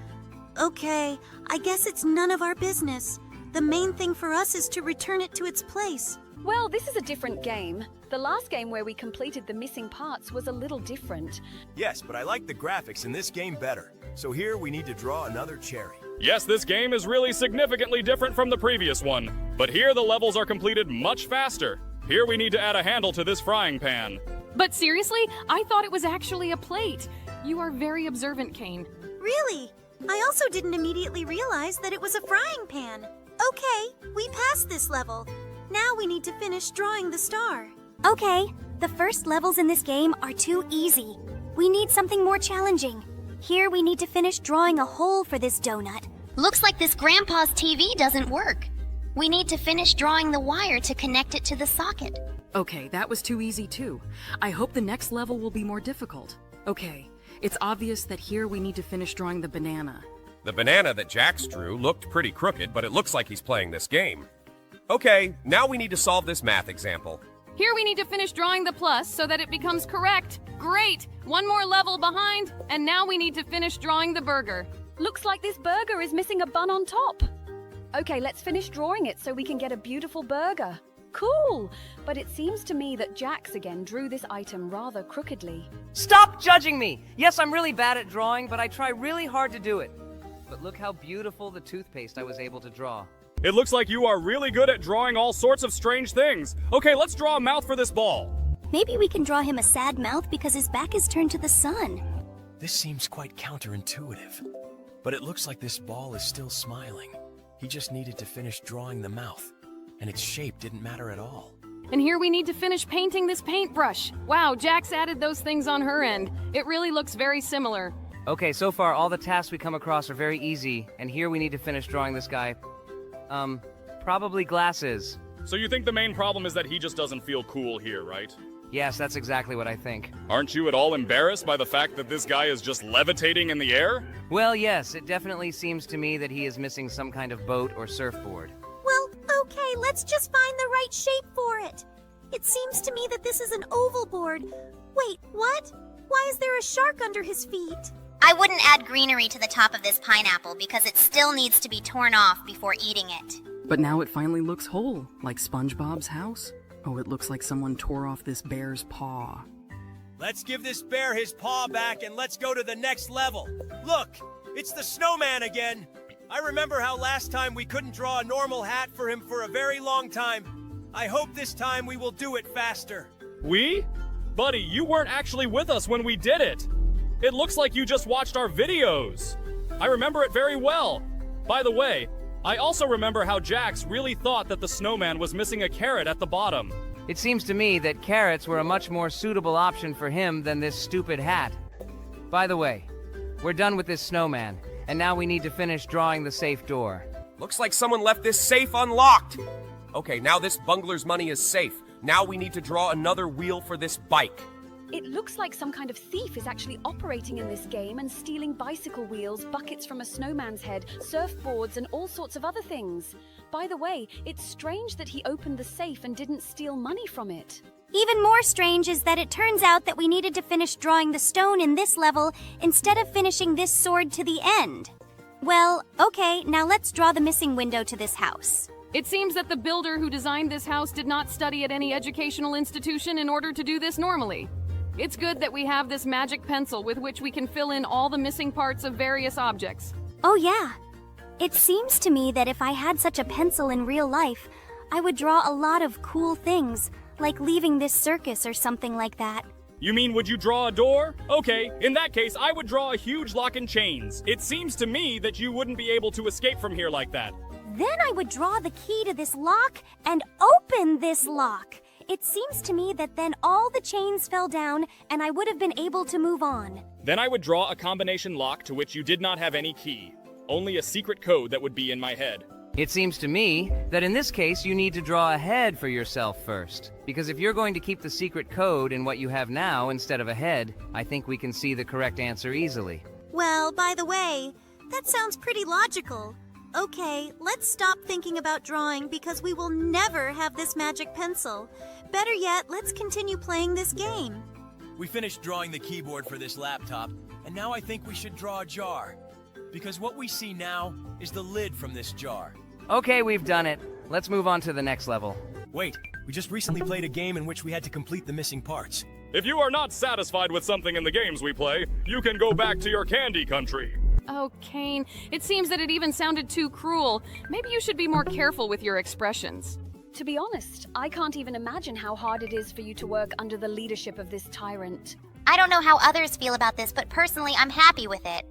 S9: Okay, I guess it's none of our business. The main thing for us is to return it to its place.
S4: Well, this is a different game. The last game where we completed the missing parts was a little different.
S5: Yes, but I like the graphics in this game better. So here we need to draw another cherry.
S1: Yes, this game is really significantly different from the previous one. But here the levels are completed much faster. Here we need to add a handle to this frying pan.
S4: But seriously, I thought it was actually a plate. You are very observant, Kane.
S9: Really? I also didn't immediately realize that it was a frying pan. Okay, we passed this level. Now we need to finish drawing the star.
S3: Okay, the first levels in this game are too easy. We need something more challenging. Here we need to finish drawing a hole for this donut.
S7: Looks like this grandpa's TV doesn't work. We need to finish drawing the wire to connect it to the socket.
S8: Okay, that was too easy too. I hope the next level will be more difficult. Okay, it's obvious that here we need to finish drawing the banana.
S6: The banana that Jax drew looked pretty crooked, but it looks like he's playing this game. Okay, now we need to solve this math example.
S4: Here we need to finish drawing the plus so that it becomes correct. Great! One more level behind, and now we need to finish drawing the burger. Looks like this burger is missing a bun on top. Okay, let's finish drawing it so we can get a beautiful burger. Cool! But it seems to me that Jax again drew this item rather crookedly.
S2: Stop judging me! Yes, I'm really bad at drawing, but I try really hard to do it. But look how beautiful the toothpaste I was able to draw.
S1: It looks like you are really good at drawing all sorts of strange things. Okay, let's draw a mouth for this ball.
S3: Maybe we can draw him a sad mouth because his back is turned to the sun.
S5: This seems quite counterintuitive. But it looks like this ball is still smiling. He just needed to finish drawing the mouth. And its shape didn't matter at all.
S4: And here we need to finish painting this paintbrush. Wow, Jax added those things on her end. It really looks very similar.
S2: Okay, so far all the tasks we come across are very easy, and here we need to finish drawing this guy. Probably glasses.
S1: So you think the main problem is that he just doesn't feel cool here, right?
S2: Yes, that's exactly what I think.
S1: Aren't you at all embarrassed by the fact that this guy is just levitating in the air?
S2: Well, yes, it definitely seems to me that he is missing some kind of boat or surfboard.
S9: Well, okay, let's just find the right shape for it. It seems to me that this is an oval board. Wait, what? Why is there a shark under his feet?
S7: I wouldn't add greenery to the top of this pineapple because it still needs to be torn off before eating it.
S8: But now it finally looks whole, like SpongeBob's house. Oh, it looks like someone tore off this bear's paw.
S5: Let's give this bear his paw back and let's go to the next level. Look, it's the snowman again. I remember how last time we couldn't draw a normal hat for him for a very long time. I hope this time we will do it faster.
S1: We? Buddy, you weren't actually with us when we did it. It looks like you just watched our videos. I remember it very well. By the way, I also remember how Jax really thought that the snowman was missing a carrot at the bottom.
S2: It seems to me that carrots were a much more suitable option for him than this stupid hat. By the way, we're done with this snowman, and now we need to finish drawing the safe door.
S6: Looks like someone left this safe unlocked. Okay, now this bungler's money is safe. Now we need to draw another wheel for this bike.
S4: It looks like some kind of thief is actually operating in this game and stealing bicycle wheels, buckets from a snowman's head, surfboards, and all sorts of other things. By the way, it's strange that he opened the safe and didn't steal money from it.
S3: Even more strange is that it turns out that we needed to finish drawing the stone in this level instead of finishing this sword to the end. Well, okay, now let's draw the missing window to this house.
S4: It seems that the builder who designed this house did not study at any educational institution in order to do this normally. It's good that we have this magic pencil with which we can fill in all the missing parts of various objects.
S3: Oh yeah. It seems to me that if I had such a pencil in real life, I would draw a lot of cool things, like leaving this circus or something like that.
S1: You mean, would you draw a door? Okay, in that case, I would draw a huge lock and chains. It seems to me that you wouldn't be able to escape from here like that.
S3: Then I would draw the key to this lock and open this lock. It seems to me that then all the chains fell down and I would have been able to move on.
S1: Then I would draw a combination lock to which you did not have any key. Only a secret code that would be in my head.
S2: It seems to me that in this case you need to draw a head for yourself first. Because if you're going to keep the secret code in what you have now instead of a head, I think we can see the correct answer easily.
S9: Well, by the way, that sounds pretty logical. Okay, let's stop thinking about drawing because we will never have this magic pencil. Better yet, let's continue playing this game.
S5: We finished drawing the keyboard for this laptop, and now I think we should draw a jar. Because what we see now is the lid from this jar.
S2: Okay, we've done it. Let's move on to the next level.
S5: Wait, we just recently played a game in which we had to complete the missing parts.
S1: If you are not satisfied with something in the games we play, you can go back to your candy country.
S4: Oh, Kane, it seems that it even sounded too cruel. Maybe you should be more careful with your expressions. To be honest, I can't even imagine how hard it is for you to work under the leadership of this tyrant.
S7: I don't know how others feel about this, but personally, I'm happy with it.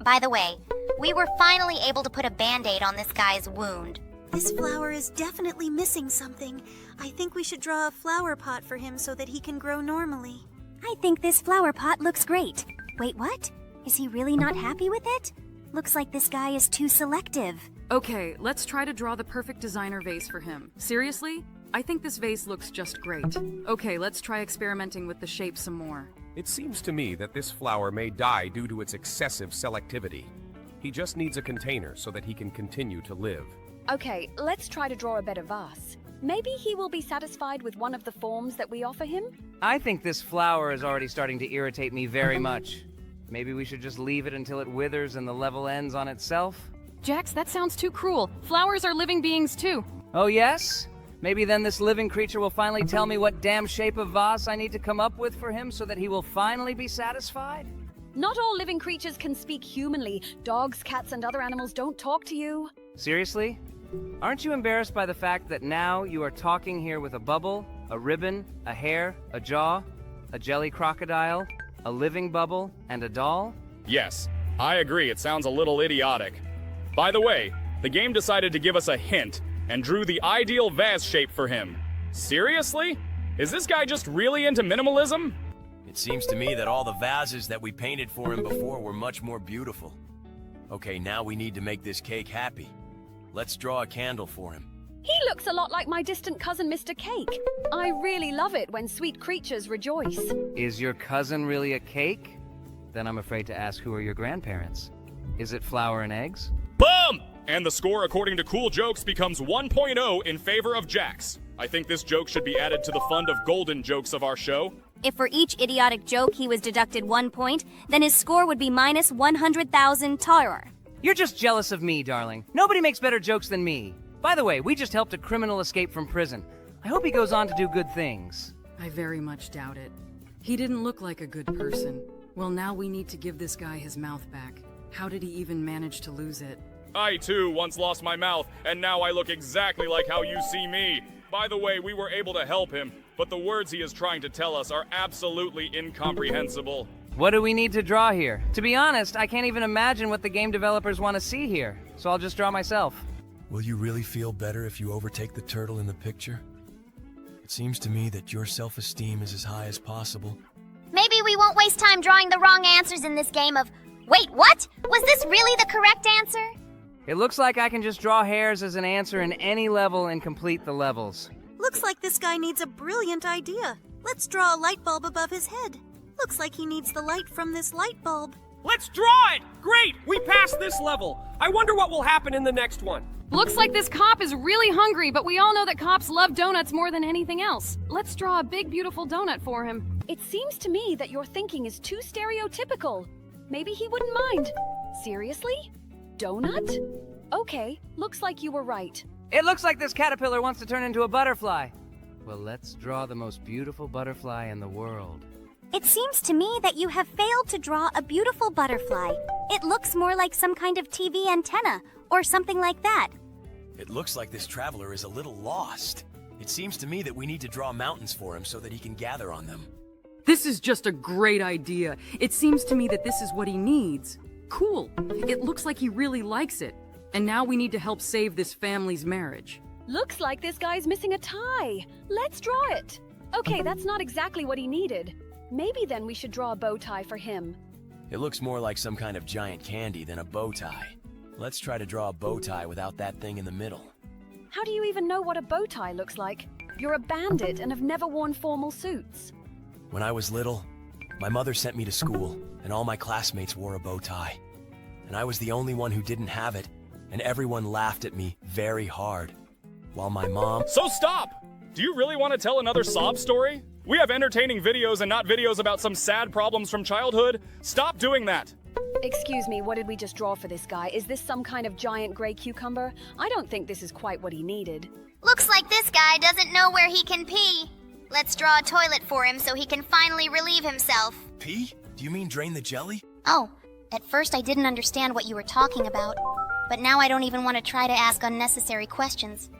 S7: By the way, we were finally able to put a band-aid on this guy's wound.
S9: This flower is definitely missing something. I think we should draw a flower pot for him so that he can grow normally.
S3: I think this flower pot looks great. Wait, what? Is he really not happy with it? Looks like this guy is too selective.
S8: Okay, let's try to draw the perfect designer vase for him. Seriously? I think this vase looks just great. Okay, let's try experimenting with the shape some more.
S6: It seems to me that this flower may die due to its excessive selectivity. He just needs a container so that he can continue to live.
S4: Okay, let's try to draw a better vase. Maybe he will be satisfied with one of the forms that we offer him?
S2: I think this flower is already starting to irritate me very much. Maybe we should just leave it until it withers and the level ends on itself?
S4: Jax, that sounds too cruel. Flowers are living beings too.
S2: Oh yes? Maybe then this living creature will finally tell me what damn shape of vase I need to come up with for him so that he will finally be satisfied?
S4: Not all living creatures can speak humanly. Dogs, cats, and other animals don't talk to you.
S2: Seriously? Aren't you embarrassed by the fact that now you are talking here with a bubble, a ribbon, a hair, a jaw, a jelly crocodile, a living bubble, and a doll?
S1: Yes, I agree, it sounds a little idiotic. By the way, the game decided to give us a hint and drew the ideal vase shape for him. Seriously? Is this guy just really into minimalism?
S5: It seems to me that all the vases that we painted for him before were much more beautiful. Okay, now we need to make this cake happy. Let's draw a candle for him.
S4: He looks a lot like my distant cousin, Mr. Cake. I really love it when sweet creatures rejoice.
S2: Is your cousin really a cake? Then I'm afraid to ask, who are your grandparents? Is it flour and eggs?
S1: Boom! And the score according to Cool Jokes becomes 1.0 in favor of Jax. I think this joke should be added to the fund of golden jokes of our show.
S3: If for each idiotic joke he was deducted 1 point, then his score would be minus 100,000 Taurer.
S2: You're just jealous of me, darling. Nobody makes better jokes than me. By the way, we just helped a criminal escape from prison. I hope he goes on to do good things.
S8: I very much doubt it. He didn't look like a good person. Well, now we need to give this guy his mouth back. How did he even manage to lose it?
S1: I too once lost my mouth, and now I look exactly like how you see me. By the way, we were able to help him, but the words he is trying to tell us are absolutely incomprehensible.
S2: What do we need to draw here? To be honest, I can't even imagine what the game developers want to see here, so I'll just draw myself.
S5: Will you really feel better if you overtake the turtle in the picture? It seems to me that your self-esteem is as high as possible.
S7: Maybe we won't waste time drawing the wrong answers in this game of, wait, what? Was this really the correct answer?
S2: It looks like I can just draw hairs as an answer in any level and complete the levels.
S9: Looks like this guy needs a brilliant idea. Let's draw a light bulb above his head. Looks like he needs the light from this light bulb.
S6: Let's draw it! Great! We passed this level. I wonder what will happen in the next one.
S4: Looks like this cop is really hungry, but we all know that cops love donuts more than anything else. Let's draw a big, beautiful donut for him. It seems to me that your thinking is too stereotypical. Maybe he wouldn't mind. Seriously? Donut? Okay, looks like you were right.
S2: It looks like this caterpillar wants to turn into a butterfly. Well, let's draw the most beautiful butterfly in the world.
S3: It seems to me that you have failed to draw a beautiful butterfly. It looks more like some kind of TV antenna, or something like that.
S5: It looks like this traveler is a little lost. It seems to me that we need to draw mountains for him so that he can gather on them.
S8: This is just a great idea. It seems to me that this is what he needs. Cool. It looks like he really likes it. And now we need to help save this family's marriage.
S4: Looks like this guy's missing a tie. Let's draw it. Okay, that's not exactly what he needed. Maybe then we should draw a bow tie for him.
S5: It looks more like some kind of giant candy than a bow tie. Let's try to draw a bow tie without that thing in the middle.
S4: How do you even know what a bow tie looks like? You're a bandit and have never worn formal suits.
S5: When I was little, my mother sent me to school, and all my classmates wore a bow tie. And I was the only one who didn't have it, and everyone laughed at me very hard. While my mom...
S1: So stop! Do you really want to tell another sob story? We have entertaining videos and not videos about some sad problems from childhood. Stop doing that!
S4: Excuse me, what did we just draw for this guy? Is this some kind of giant gray cucumber? I don't think this is quite what he needed.
S7: Looks like this guy doesn't know where he can pee. Let's draw a toilet for him so he can finally relieve himself.
S5: Pee? Do you mean drain the jelly?
S7: Oh, at first I didn't understand what you were talking about. But now I don't even want to try to ask unnecessary questions.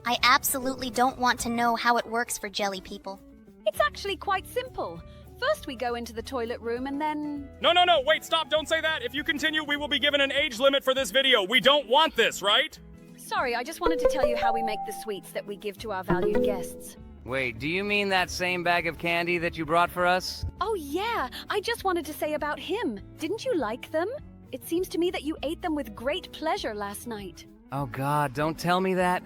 S7: I absolutely don't want to know how it works for jelly people.
S4: It's actually quite simple. First we go into the toilet room and then...
S1: No, wait, stop, don't say that. If you continue, we will be given an age limit for this video. We don't want this, right?
S4: Sorry, I just wanted to tell you how we make the sweets that we give to our valued guests.
S2: Wait, do you mean that same bag of candy that you brought for us?
S4: Oh yeah, I just wanted to say about him. Didn't you like them? It seems to me that you ate them with great pleasure last night.
S2: Oh God, don't tell me that.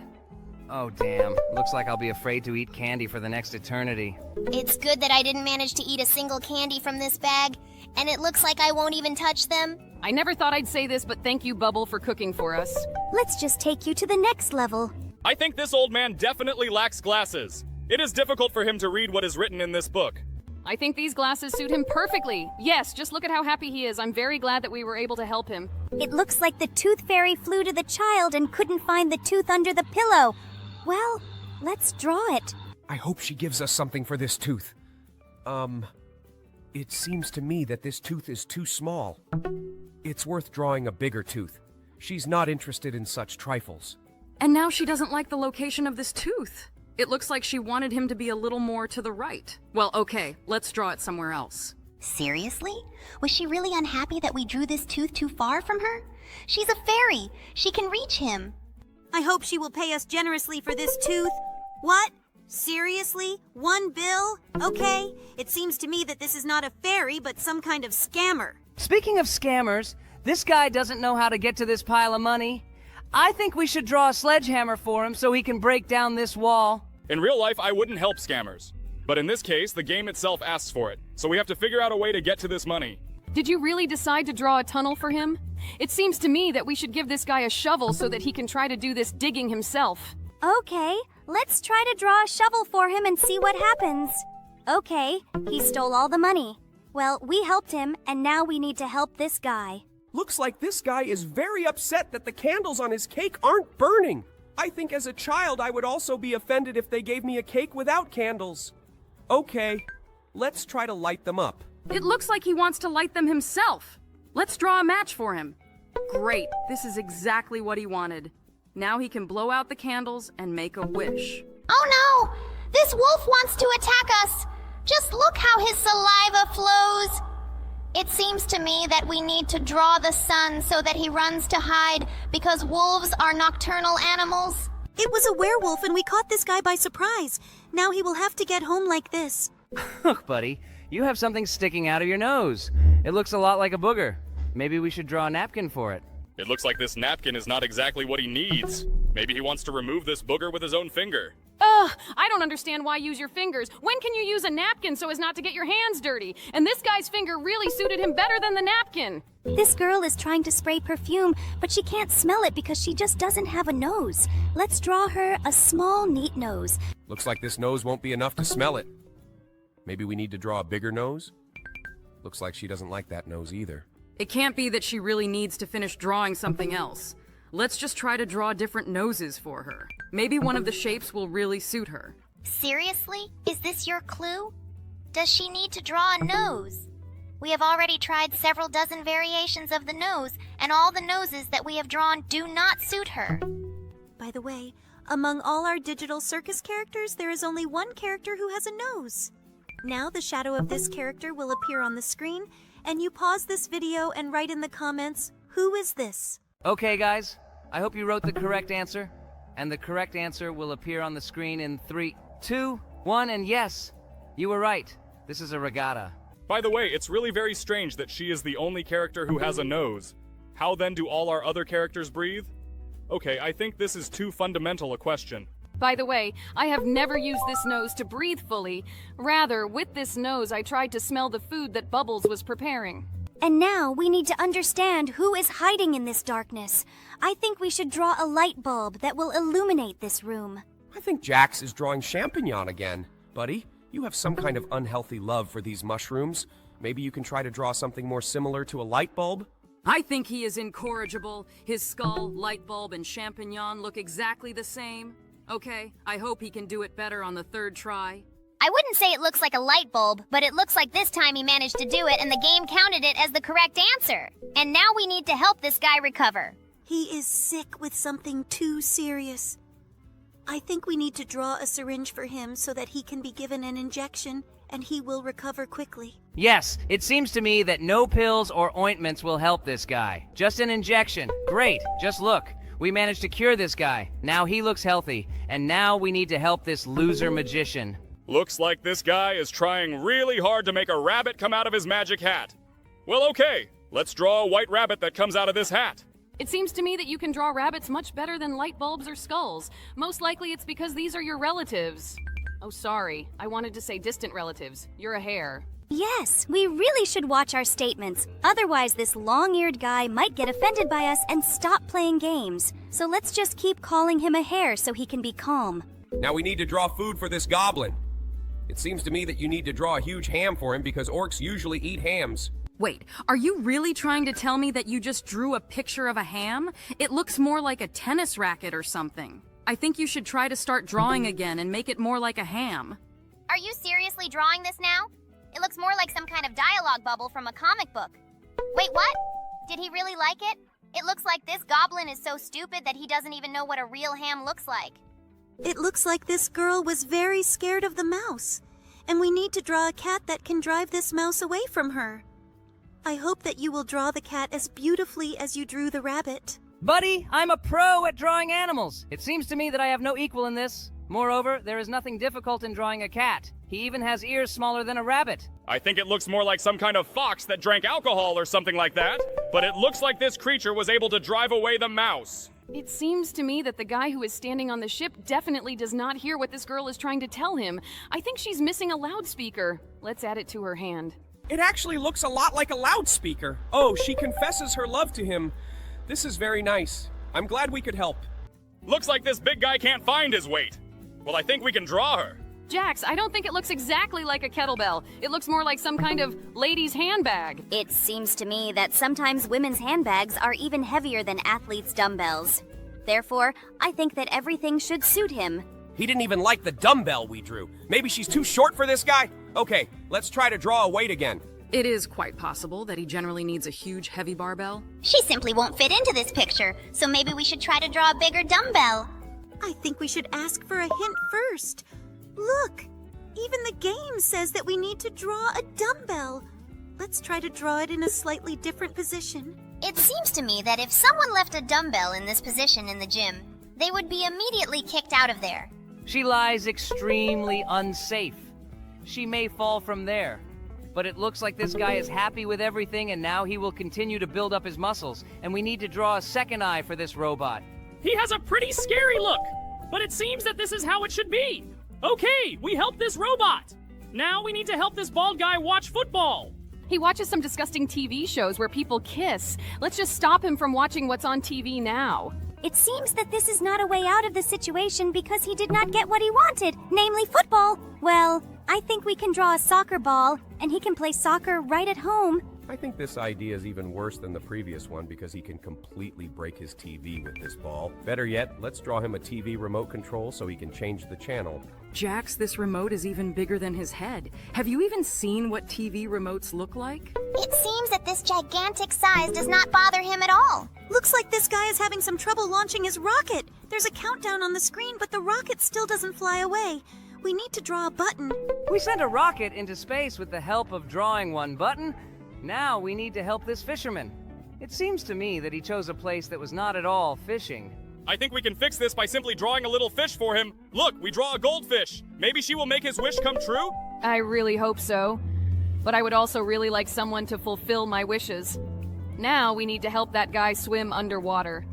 S2: Oh damn, looks like I'll be afraid to eat candy for the next eternity.
S7: It's good that I didn't manage to eat a single candy from this bag, and it looks like I won't even touch them.
S4: I never thought I'd say this, but thank you, Bubble, for cooking for us.
S3: Let's just take you to the next level.
S1: I think this old man definitely lacks glasses. It is difficult for him to read what is written in this book.
S4: I think these glasses suit him perfectly. Yes, just look at how happy he is. I'm very glad that we were able to help him.
S3: It looks like the tooth fairy flew to the child and couldn't find the tooth under the pillow. Well, let's draw it.
S6: I hope she gives us something for this tooth. It seems to me that this tooth is too small. It's worth drawing a bigger tooth. She's not interested in such trifles.
S8: And now she doesn't like the location of this tooth. It looks like she wanted him to be a little more to the right. Well, okay, let's draw it somewhere else.
S7: Seriously? Was she really unhappy that we drew this tooth too far from her? She's a fairy. She can reach him.
S9: I hope she will pay us generously for this tooth. What? Seriously? 1 bill? Okay. It seems to me that this is not a fairy, but some kind of scammer.
S2: Speaking of scammers, this guy doesn't know how to get to this pile of money. I think we should draw a sledgehammer for him so he can break down this wall.
S1: In real life, I wouldn't help scammers. But in this case, the game itself asks for it. So we have to figure out a way to get to this money.
S4: Did you really decide to draw a tunnel for him? It seems to me that we should give this guy a shovel so that he can try to do this digging himself.
S3: Okay, let's try to draw a shovel for him and see what happens. Okay, he stole all the money. Well, we helped him, and now we need to help this guy.
S6: Looks like this guy is very upset that the candles on his cake aren't burning. I think as a child I would also be offended if they gave me a cake without candles. Okay, let's try to light them up.
S8: It looks like he wants to light them himself. Let's draw a match for him. Great, this is exactly what he wanted. Now he can blow out the candles and make a wish.
S7: Oh no! This wolf wants to attack us! Just look how his saliva flows! It seems to me that we need to draw the sun so that he runs to hide, because wolves are nocturnal animals.
S9: It was a werewolf and we caught this guy by surprise. Now he will have to get home like this.
S2: Look, buddy, you have something sticking out of your nose. It looks a lot like a booger. Maybe we should draw a napkin for it.
S1: It looks like this napkin is not exactly what he needs. Maybe he wants to remove this booger with his own finger.
S4: Ugh, I don't understand why use your fingers. When can you use a napkin so as not to get your hands dirty? And this guy's finger really suited him better than the napkin.
S3: This girl is trying to spray perfume, but she can't smell it because she just doesn't have a nose. Let's draw her a small, neat nose.
S6: Looks like this nose won't be enough to smell it. Maybe we need to draw a bigger nose? Looks like she doesn't like that nose either.
S8: It can't be that she really needs to finish drawing something else. Let's just try to draw different noses for her. Maybe one of the shapes will really suit her.
S7: Seriously? Is this your clue? Does she need to draw a nose? We have already tried several dozen variations of the nose, and all the noses that we have drawn do not suit her.
S9: By the way, among all our digital circus characters, there is only one character who has a nose. Now the shadow of this character will appear on the screen, and you pause this video and write in the comments, who is this?
S2: Okay, guys, I hope you wrote the correct answer. And the correct answer will appear on the screen in 3, 2, 1, and yes, you were right. This is a regatta.
S1: By the way, it's really very strange that she is the only character who has a nose. How then do all our other characters breathe? Okay, I think this is too fundamental a question.
S4: By the way, I have never used this nose to breathe fully. Rather, with this nose, I tried to smell the food that Bubbles was preparing.
S3: And now we need to understand who is hiding in this darkness. I think we should draw a light bulb that will illuminate this room.
S6: I think Jax is drawing champignon again. Buddy, you have some kind of unhealthy love for these mushrooms. Maybe you can try to draw something more similar to a light bulb?
S8: I think he is incorrigible. His skull, light bulb, and champignon look exactly the same. Okay, I hope he can do it better on the third try.
S7: I wouldn't say it looks like a light bulb, but it looks like this time he managed to do it and the game counted it as the correct answer. And now we need to help this guy recover.
S9: He is sick with something too serious. I think we need to draw a syringe for him so that he can be given an injection and he will recover quickly.
S2: Yes, it seems to me that no pills or ointments will help this guy. Just an injection. Great, just look. We managed to cure this guy. Now he looks healthy. And now we need to help this loser magician.
S1: Looks like this guy is trying really hard to make a rabbit come out of his magic hat. Well, okay, let's draw a white rabbit that comes out of this hat.
S4: It seems to me that you can draw rabbits much better than light bulbs or skulls. Most likely it's because these are your relatives. Oh, sorry. I wanted to say distant relatives. You're a hare.
S3: Yes, we really should watch our statements. Otherwise, this long-eared guy might get offended by us and stop playing games. So let's just keep calling him a hare so he can be calm.
S6: Now we need to draw food for this goblin. It seems to me that you need to draw a huge ham for him because orcs usually eat hams.
S8: Wait, are you really trying to tell me that you just drew a picture of a ham? It looks more like a tennis racket or something. I think you should try to start drawing again and make it more like a ham.
S7: Are you seriously drawing this now? It looks more like some kind of dialogue bubble from a comic book. Wait, what? Did he really like it? It looks like this goblin is so stupid that he doesn't even know what a real ham looks like.
S9: It looks like this girl was very scared of the mouse, and we need to draw a cat that can drive this mouse away from her. I hope that you will draw the cat as beautifully as you drew the rabbit.
S2: Buddy, I'm a pro at drawing animals. It seems to me that I have no equal in this. Moreover, there is nothing difficult in drawing a cat. He even has ears smaller than a rabbit.
S1: I think it looks more like some kind of fox that drank alcohol or something like that. But it looks like this creature was able to drive away the mouse.
S4: It seems to me that the guy who is standing on the ship definitely does not hear what this girl is trying to tell him. I think she's missing a loudspeaker. Let's add it to her hand.
S6: It actually looks a lot like a loudspeaker. Oh, she confesses her love to him. This is very nice. I'm glad we could help.
S1: Looks like this big guy can't find his weight. Well, I think we can draw her.
S4: Jax, I don't think it looks exactly like a kettlebell. It looks more like some kind of lady's handbag.
S3: It seems to me that sometimes women's handbags are even heavier than athletes' dumbbells. Therefore, I think that everything should suit him.
S6: He didn't even like the dumbbell we drew. Maybe she's too short for this guy? Okay, let's try to draw a weight again.
S8: It is quite possible that he generally needs a huge heavy barbell.
S7: She simply won't fit into this picture, so maybe we should try to draw a bigger dumbbell.
S9: I think we should ask for a hint first. Look, even the game says that we need to draw a dumbbell. Let's try to draw it in a slightly different position.
S7: It seems to me that if someone left a dumbbell in this position in the gym, they would be immediately kicked out of there.
S2: She lies extremely unsafe. She may fall from there. But it looks like this guy is happy with everything and now he will continue to build up his muscles. And we need to draw a second eye for this robot.
S1: He has a pretty scary look.
S10: But it seems that this is how it should be. Okay, we helped this robot. Now we need to help this bald guy watch football.
S4: He watches some disgusting TV shows where people kiss. Let's just stop him from watching what's on TV now.
S3: It seems that this is not a way out of the situation because he did not get what he wanted, namely football. Well, I think we can draw a soccer ball, and he can play soccer right at home.
S6: I think this idea is even worse than the previous one because he can completely break his TV with this ball. Better yet, let's draw him a TV remote control so he can change the channel.
S8: Jax, this remote is even bigger than his head. Have you even seen what TV remotes look like?
S7: It seems that this gigantic size does not bother him at all.
S9: Looks like this guy is having some trouble launching his rocket. There's a countdown on the screen, but the rocket still doesn't fly away. We need to draw a button.
S2: We sent a rocket into space with the help of drawing one button. Now we need to help this fisherman. It seems to me that he chose a place that was not at all fishing.
S1: I think we can fix this by simply drawing a little fish for him. Look, we draw a goldfish. Maybe she will make his wish come true?
S4: I really hope so. But I would also really like someone to fulfill my wishes. Now we need to help that guy swim underwater.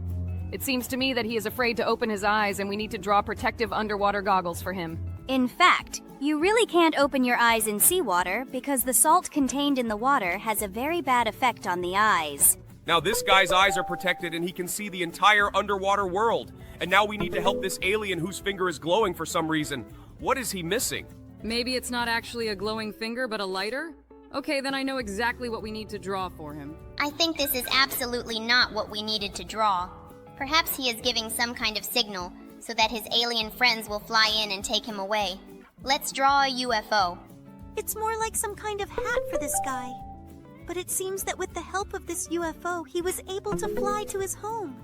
S4: It seems to me that he is afraid to open his eyes, and we need to draw protective underwater goggles for him.
S3: In fact, you really can't open your eyes in seawater because the salt contained in the water has a very bad effect on the eyes.
S6: Now this guy's eyes are protected and he can see the entire underwater world. And now we need to help this alien whose finger is glowing for some reason. What is he missing?
S8: Maybe it's not actually a glowing finger, but a lighter? Okay, then I know exactly what we need to draw for him.
S7: I think this is absolutely not what we needed to draw. Perhaps he is giving some kind of signal so that his alien friends will fly in and take him away. Let's draw a UFO.
S9: It's more like some kind of hat for this guy. But it seems that with the help of this UFO, he was able to fly to his home.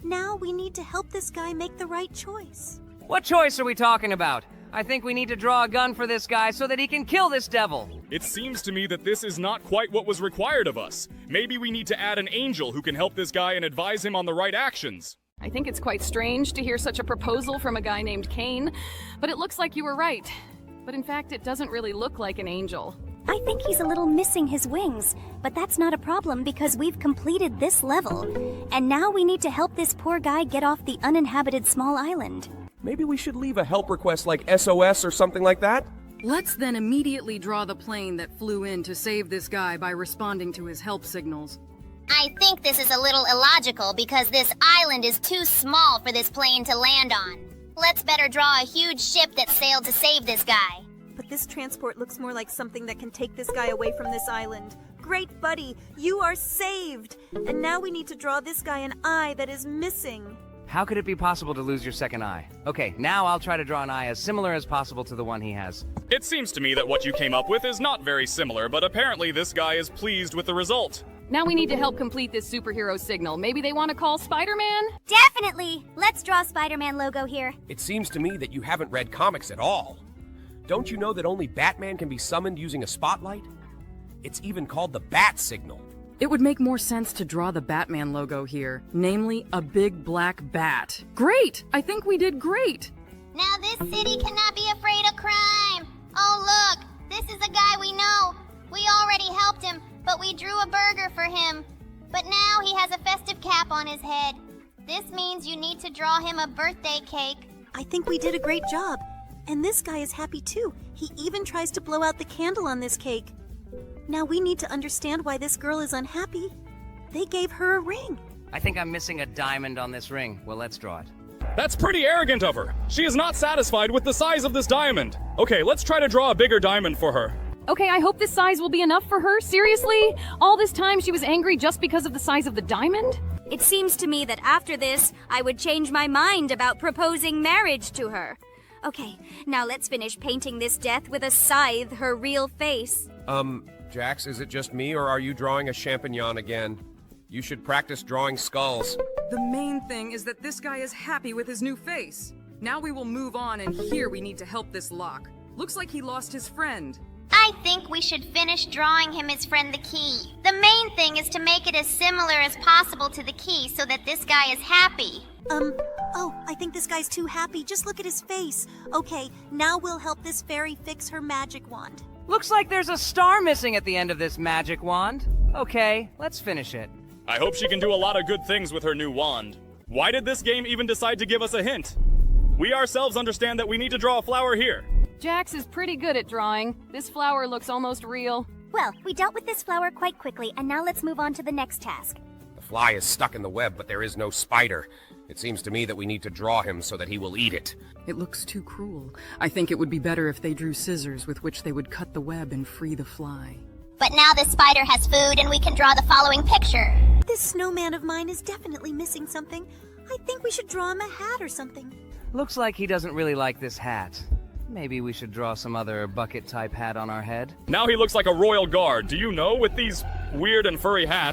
S9: Now we need to help this guy make the right choice.
S2: What choice are we talking about? I think we need to draw a gun for this guy so that he can kill this devil.
S1: It seems to me that this is not quite what was required of us. Maybe we need to add an angel who can help this guy and advise him on the right actions.
S4: I think it's quite strange to hear such a proposal from a guy named Kane, but it looks like you were right. But in fact, it doesn't really look like an angel.
S3: I think he's a little missing his wings, but that's not a problem because we've completed this level. And now we need to help this poor guy get off the uninhabited small island.
S6: Maybe we should leave a help request like SOS or something like that?
S8: Let's then immediately draw the plane that flew in to save this guy by responding to his help signals.
S7: I think this is a little illogical because this island is too small for this plane to land on. Let's better draw a huge ship that sailed to save this guy.
S9: But this transport looks more like something that can take this guy away from this island. Great buddy, you are saved! And now we need to draw this guy an eye that is missing.
S2: How could it be possible to lose your second eye? Okay, now I'll try to draw an eye as similar as possible to the one he has.
S1: It seems to me that what you came up with is not very similar, but apparently this guy is pleased with the result.
S4: Now we need to help complete this superhero signal. Maybe they want to call Spider-Man?
S3: Definitely! Let's draw Spider-Man logo here.
S6: It seems to me that you haven't read comics at all. Don't you know that only Batman can be summoned using a spotlight? It's even called the Bat Signal.
S8: It would make more sense to draw the Batman logo here, namely a big black bat. Great! I think we did great!
S7: Now this city cannot be afraid of crime. Oh look, this is a guy we know. We already helped him, but we drew a burger for him. But now he has a festive cap on his head. This means you need to draw him a birthday cake.
S9: I think we did a great job. And this guy is happy too. He even tries to blow out the candle on this cake. Now we need to understand why this girl is unhappy. They gave her a ring.
S2: I think I'm missing a diamond on this ring. Well, let's draw it.
S1: That's pretty arrogant of her. She is not satisfied with the size of this diamond. Okay, let's try to draw a bigger diamond for her.
S4: Okay, I hope this size will be enough for her. Seriously? All this time she was angry just because of the size of the diamond?
S3: It seems to me that after this, I would change my mind about proposing marriage to her. Okay, now let's finish painting this death with a scythe her real face.
S6: Jax, is it just me or are you drawing a champignon again? You should practice drawing skulls.
S8: The main thing is that this guy is happy with his new face. Now we will move on, and here we need to help this lock. Looks like he lost his friend.
S7: I think we should finish drawing him his friend the key. The main thing is to make it as similar as possible to the key so that this guy is happy.
S9: Oh, I think this guy's too happy. Just look at his face. Okay, now we'll help this fairy fix her magic wand.
S2: Looks like there's a star missing at the end of this magic wand. Okay, let's finish it.
S1: I hope she can do a lot of good things with her new wand. Why did this game even decide to give us a hint? We ourselves understand that we need to draw a flower here.
S4: Jax is pretty good at drawing. This flower looks almost real.
S3: Well, we dealt with this flower quite quickly, and now let's move on to the next task.
S11: The fly is stuck in the web, but there is no spider. It seems to me that we need to draw him so that he will eat it.
S12: It looks too cruel. I think it would be better if they drew scissors with which they would cut the web and free the fly.
S7: But now this spider has food and we can draw the following picture.
S9: This snowman of mine is definitely missing something. I think we should draw him a hat or something.
S2: Looks like he doesn't really like this hat. Maybe we should draw some other bucket-type hat on our head.
S1: Now he looks like a royal guard, do you know, with these weird and furry hats.